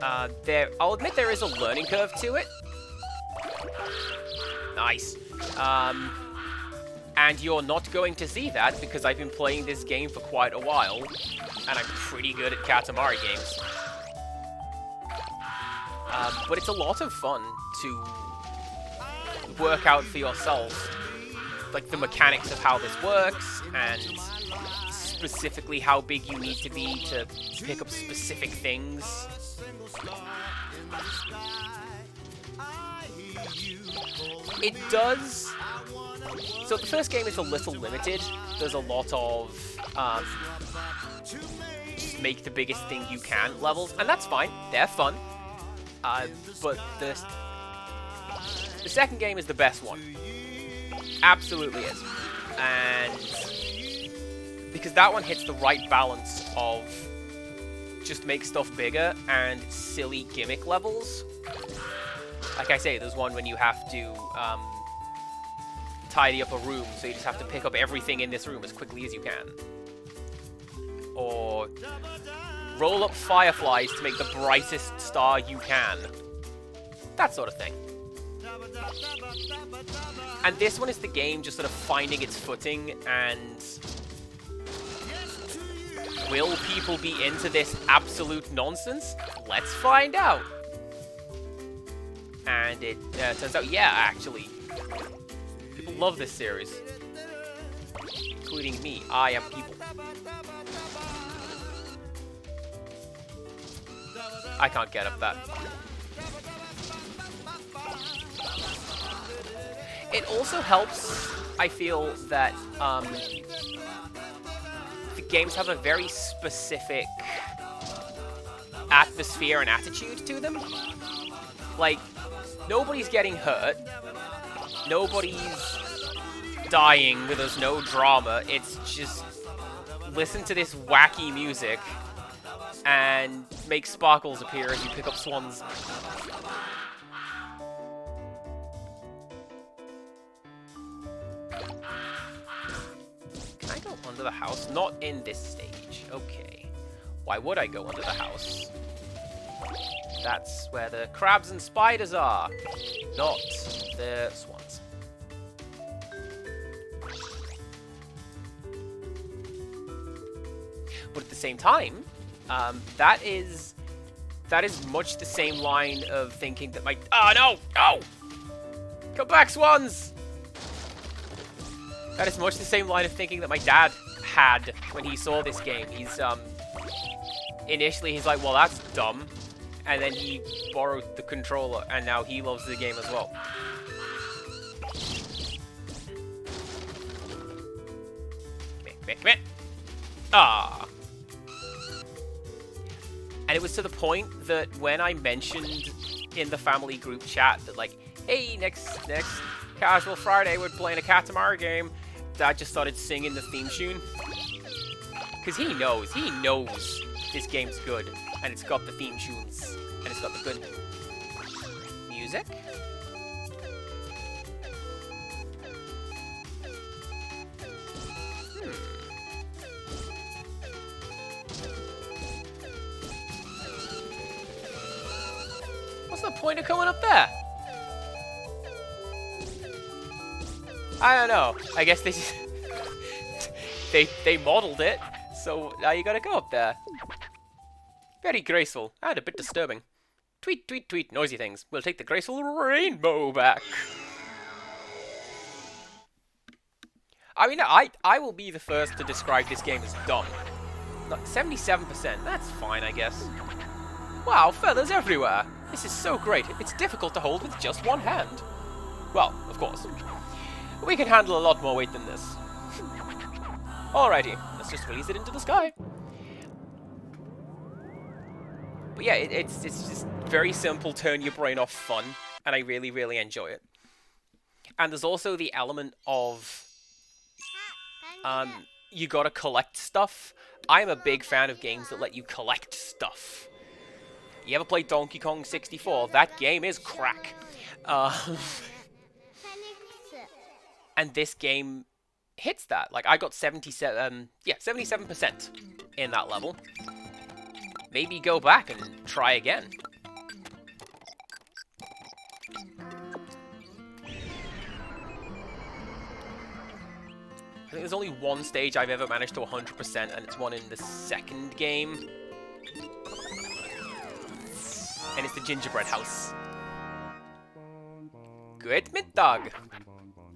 I'll admit there is a learning curve to it. Nice. And you're not going to see that because I've been playing this game for quite a while, and I'm pretty good at Katamari games. But it's a lot of fun to work out for yourself, like the mechanics of how this works, and specifically how big you need to be to pick up specific things. It does... So the first game is a little limited. There's a lot of make the biggest thing you can levels, and that's fine. They're fun. But the second game is the best one. Absolutely is. And because that one hits the right balance of just make stuff bigger and silly gimmick levels. Like I say, there's one when you have to tidy up a room, so you just have to pick up everything in this room as quickly as you can. Or roll up fireflies to make the brightest star you can. That sort of thing. And this one is the game just sort of finding its footing, and will people be into this absolute nonsense? Let's find out. And it turns out, yeah, actually, people love this series. Including me. I am people. I can't get up that. It also helps, I feel, that the games have a very specific atmosphere and attitude to them. Like, nobody's getting hurt. Nobody's dying. There's no drama. It's just listen to this wacky music and make sparkles appear as you pick up swans. Can I go under the house? Not in this stage. Okay. Why would I go under the house? That's where the crabs and spiders are, not the swans. But at the same time, that is much the same line of thinking that my... Oh, no! No! Come back, swans! That is much the same line of thinking that my dad had when he saw this game. He's, initially, he's like, well, that's dumb. And then he borrowed the controller, and now he loves the game as well. Come here. Ah. And it was to the point that when I mentioned in the family group chat that, like, hey, next casual Friday we're playing a Katamari game, Dad just started singing the theme tune. Because he knows this game's good, and it's got the theme tunes, and it's got the good music. What's the point of going up there? I don't know. I guess they just they modeled it, so now you gotta go up there. Very graceful and a bit disturbing. Tweet, tweet, tweet, noisy things. We'll take the graceful rainbow back. I mean, I will be the first to describe this game as dumb. 77%, that's fine, I guess. Wow, feathers everywhere. This is so great. It's difficult to hold with just one hand. Well, of course. We can handle a lot more weight than this. Alrighty, let's just release it into the sky. But yeah, it's just very simple, turn your brain off fun, and I really, really enjoy it. And there's also the element of you gotta collect stuff. I'm a big fan of games that let you collect stuff. You ever played Donkey Kong 64? That game is crack. And this game hits that. Like, I got 77% in that level. Maybe go back and try again. I think there's only one stage I've ever managed to 100%, and it's one in the second game. And it's the gingerbread house. Good mittag.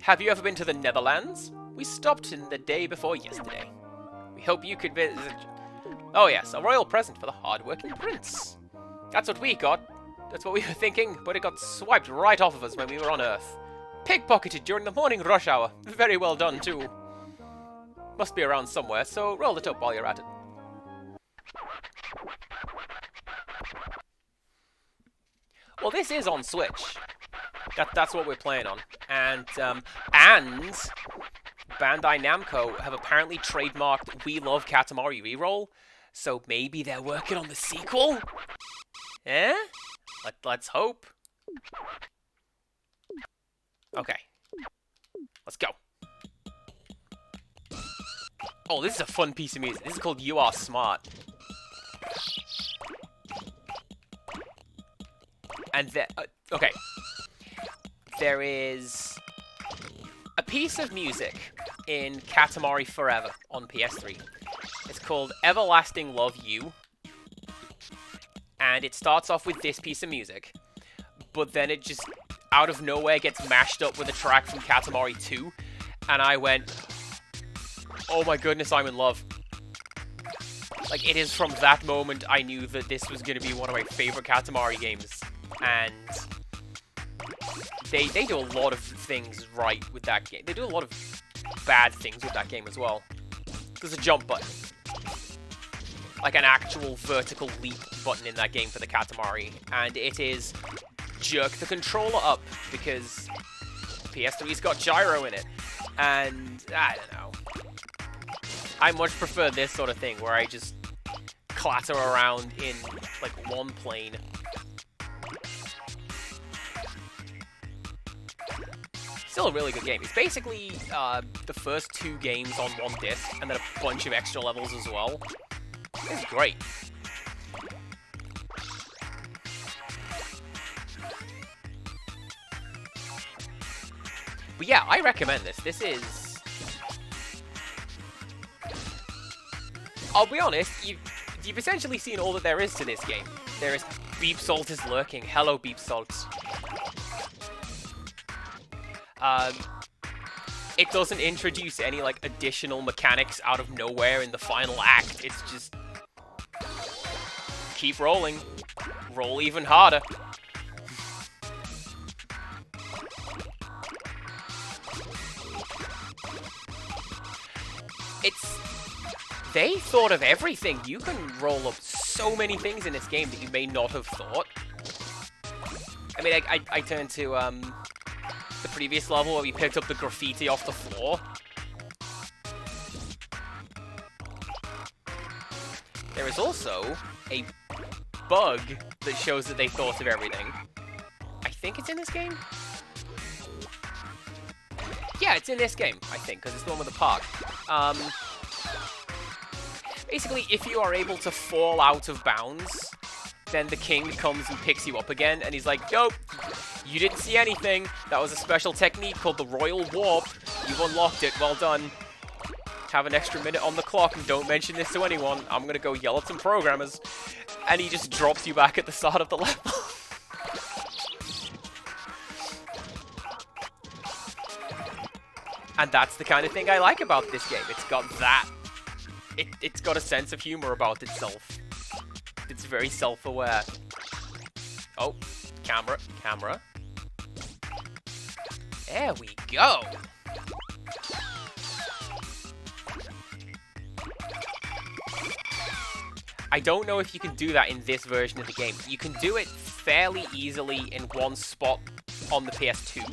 Have you ever been to the Netherlands? We stopped in the day before yesterday. We hope you could visit... Oh yes, a royal present for the hard-working prince. That's what we got. That's what we were thinking, but it got swiped right off of us when we were on Earth. Pickpocketed during the morning rush hour. Very well done, too. Must be around somewhere, so roll it up while you're at it. Well, this is on Switch. That's what we're playing on. And Bandai Namco have apparently trademarked We Love Katamari Reroll, so maybe they're working on the sequel? Eh? Let's hope. Okay. Let's go. Oh, this is a fun piece of music. This is called You Are Smart. And then, okay. There is a piece of music in Katamari Forever on PS3. It's called Everlasting Love You. And it starts off with this piece of music. But then it just, out of nowhere, gets mashed up with a track from Katamari 2. And I went, oh my goodness, I'm in love. Like, it is from that moment I knew that this was going to be one of my favorite Katamari games. And they do a lot of things right with that game. They do a lot of bad things with that game as well. There's a jump button. Like an actual vertical leap button in that game for the Katamari. And it is jerk the controller up because PS3's got gyro in it. And I don't know. I much prefer this sort of thing where I just clatter around in like one plane. Still a really good game. It's basically the first 2 games on one disc, and then a bunch of extra levels as well. It's great. But yeah, I recommend this. This is... I'll be honest, you've essentially seen all that there is to this game. There is... Beep Salt is lurking. Hello, Beep Salt. It doesn't introduce any, like, additional mechanics out of nowhere in the final act. It's just... keep rolling. Roll even harder. It's... They thought of everything. You can roll up so many things in this game that you may not have thought. I mean, I turned to, the previous level where we picked up the graffiti off the floor. There is also a bug that shows that they thought of everything. I think it's in this game? Yeah, it's in this game, I think, because it's the one with the park. Basically, if you are able to fall out of bounds, then the king comes and picks you up again, and he's like, nope, you didn't see anything. That was a special technique called the Royal Warp. You've unlocked it. Well done. Have an extra minute on the clock, and don't mention this to anyone. I'm gonna go yell at some programmers. And he just drops you back at the start of the level. And that's the kind of thing I like about this game. It's got that. It's got a sense of humor about itself. It's very self-aware. Oh, camera. There we go. I don't know if you can do that in this version of the game. You can do it fairly easily in one spot on the PS2.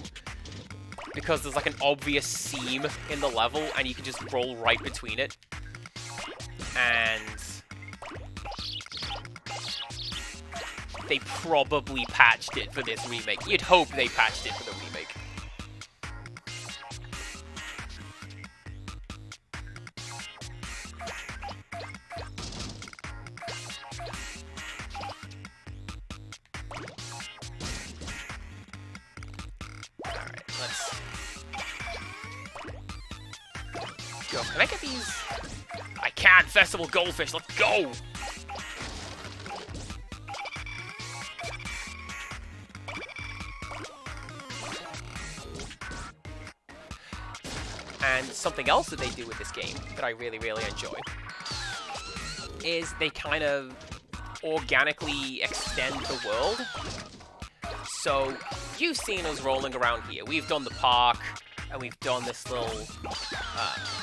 Because there's like an obvious seam in the level and you can just roll right between it. And they probably patched it for this remake. You'd hope they patched it for the remake. Alright, let's go. Can I get these? I can! Festival Goldfish, let's go! And something else that they do with this game that I really, really enjoy is they kind of organically extend the world. So, you've seen us rolling around here. We've done the park, and we've done this little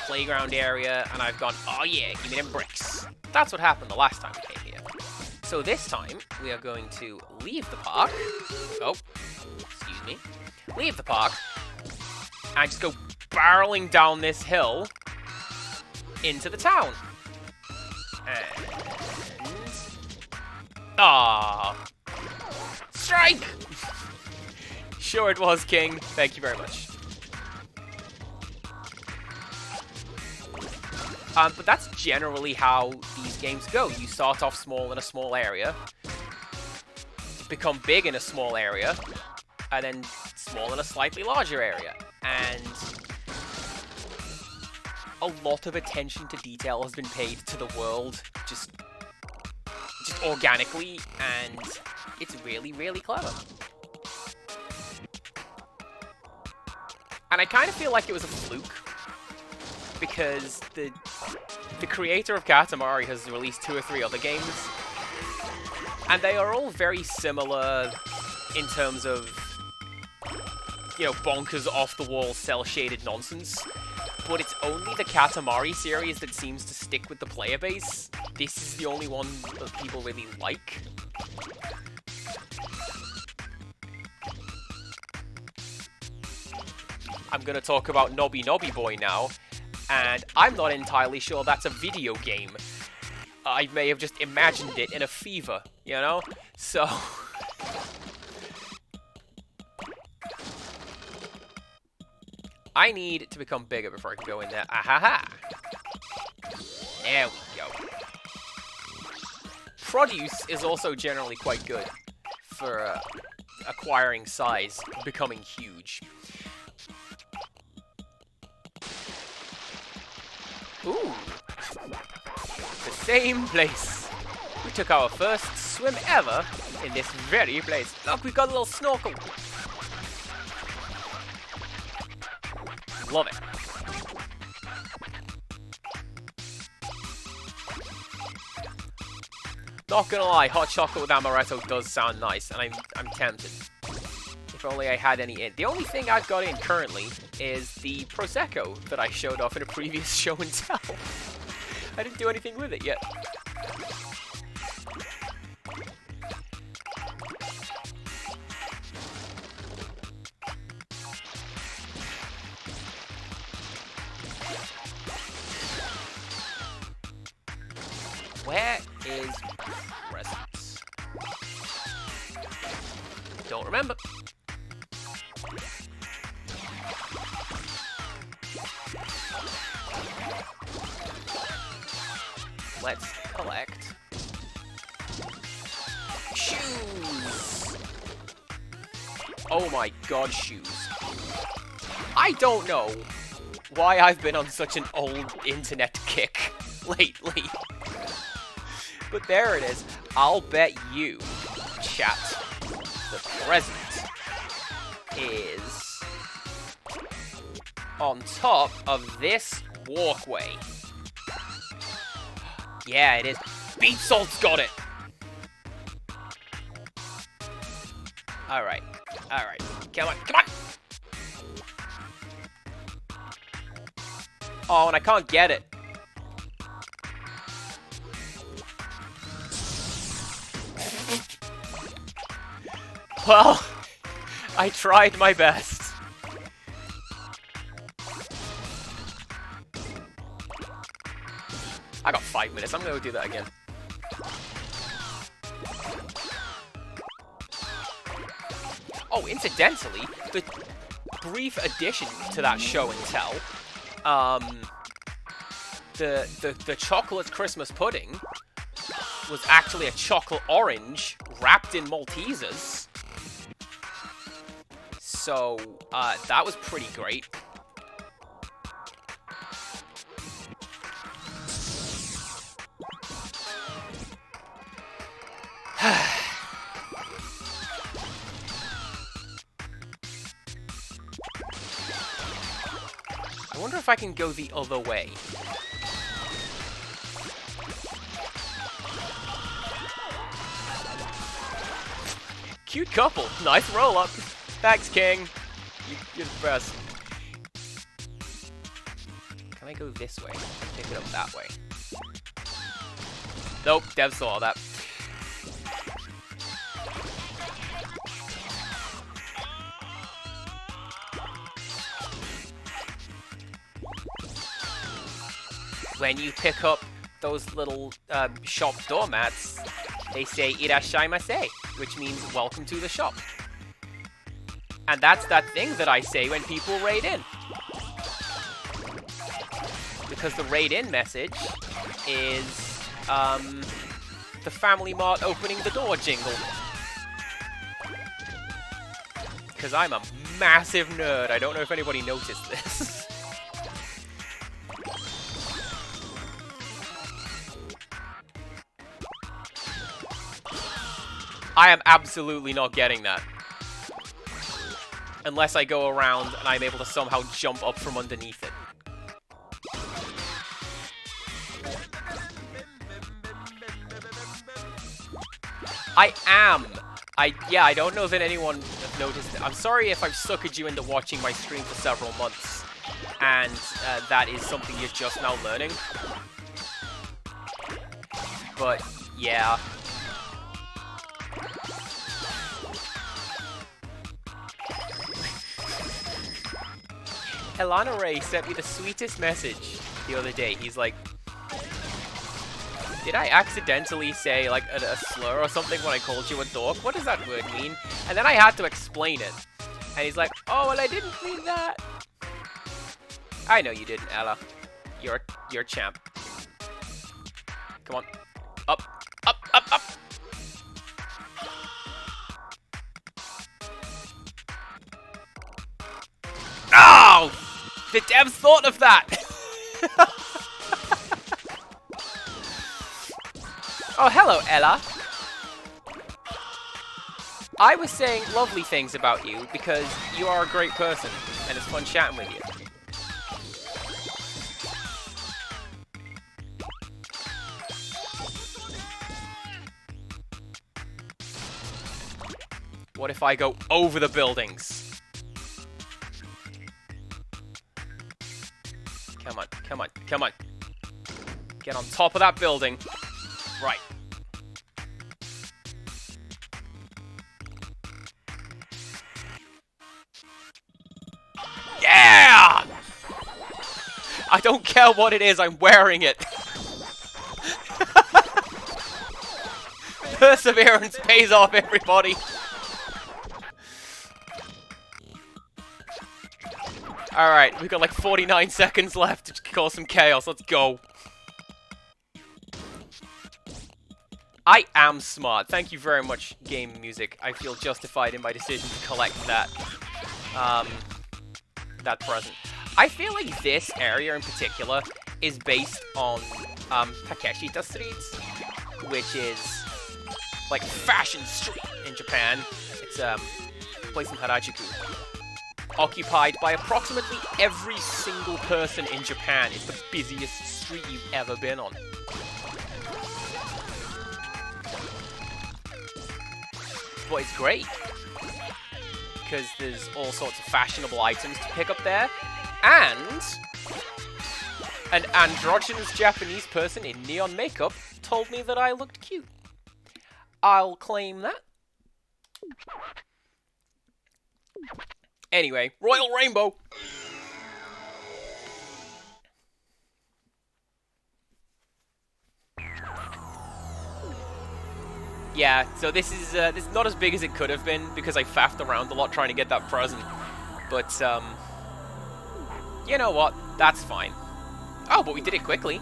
playground area, and I've gone, oh yeah, give me them bricks. that's what happened the last time we came here. So this time, we are going to leave the park. Oh, excuse me. Leave the park. And just go barreling down this hill into the town. And... ah, strike! Sure it was, King. Thank you very much. But that's generally how these games go. You start off small in a small area, become big in a small area, and then small in a slightly larger area. And a lot of attention to detail has been paid to the world, just organically, and it's really, really clever. And I kind of feel like it was a fluke, because the creator of Katamari has released 2 or 3 other games, and they are all very similar in terms of, you know, bonkers, off-the-wall, cel-shaded nonsense. But it's only the Katamari series that seems to stick with the player base. This is the only one that people really like. I'm gonna talk about Nobi Nobi Boy now, and I'm not entirely sure that's a video game. I may have just imagined it in a fever, you know? So... I need to become bigger before I can go in there. Ahaha! There we go. Produce is also generally quite good for acquiring size, becoming huge. Ooh! The same place. We took our first swim ever in this very place. Look, we got a little snorkel. Love it. Not gonna lie, hot chocolate with amaretto does sound nice, and I'm tempted. If only I had any in. The only thing I've got in currently is the Prosecco that I showed off in a previous show and tell. I didn't do anything with it yet. Where is presents? Don't remember. Let's collect shoes. Oh my god, shoes. I don't know why I've been on such an old internet kick lately. But there it is. I'll bet you, chat, the present is on top of this walkway. Yeah, it is. Beat Salt's got it! Alright. Alright. Come on. Come on! Oh, and I can't get it. Well, I tried my best. I got 5 minutes. I'm gonna go do that again. Oh, incidentally, the brief addition to that show and tell, the chocolate Christmas pudding was actually a chocolate orange wrapped in Maltesers. So, that was pretty great. I wonder if I can go the other way. Cute couple. Nice roll up. Thanks, King. You're the best. Can I go this way? Pick it up that way. Nope, Dev saw that. When you pick up those little shop doormats, they say "Irashaimase," which means "Welcome to the shop." And that's that thing that I say when people raid in. Because the raid in message is the Family Mart opening the door jingle. Because I'm a massive nerd. I don't know if anybody noticed this. I am absolutely not getting that. Unless I go around and I'm able to somehow jump up from underneath it. I am. I don't know that anyone noticed it. I'm sorry if I've suckered you into watching my stream for several months. And that is something you're just now learning. But, yeah. Elana Ray sent me the sweetest message the other day. He's like, did I accidentally say like a slur or something when I called you a dork? What does that word mean? And then I had to explain it. And he's like, oh, well, I didn't mean that. I know you didn't, Ella. You're a champ. Come on. Up, up, up, up. Oh! The devs thought of that! Oh, hello, Ella. I was saying lovely things about you because you are a great person and it's fun chatting with you. What if I go over the buildings? Come on, come on, come on. Get on top of that building. Right. Yeah! I don't care what it is, I'm wearing it. Perseverance pays off, everybody. Alright, we've got like 49 seconds left to cause some chaos. Let's go. I am smart. Thank you very much, Game Music. I feel justified in my decision to collect that, that present. I feel like this area in particular is based on, Takeshita Street, which is, like, fashion street in Japan. It's, a place in Harajuku. Occupied by approximately every single person in Japan. It's the busiest street you've ever been on. But it's great, because there's all sorts of fashionable items to pick up there, and an androgynous Japanese person in neon makeup told me that I looked cute. I'll claim that. Anyway, Royal Rainbow! Yeah, so this is not as big as it could have been because I faffed around a lot trying to get that present. But, you know what? That's fine. Oh, but we did it quickly.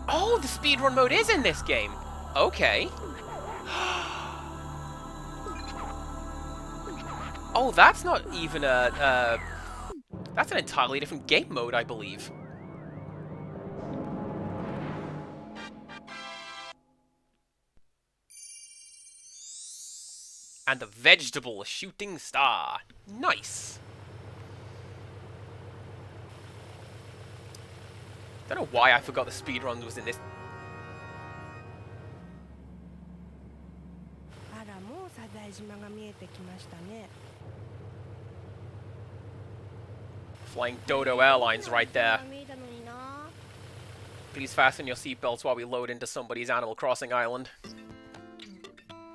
Oh, the speedrun mode is in this game. Okay. Oh, that's not even a, that's an entirely different game mode, I believe. And a vegetable shooting star. Nice. Don't know why I forgot the speedrun was in this. Flying Dodo Airlines right there. Please fasten your seatbelts while we load into somebody's Animal Crossing island.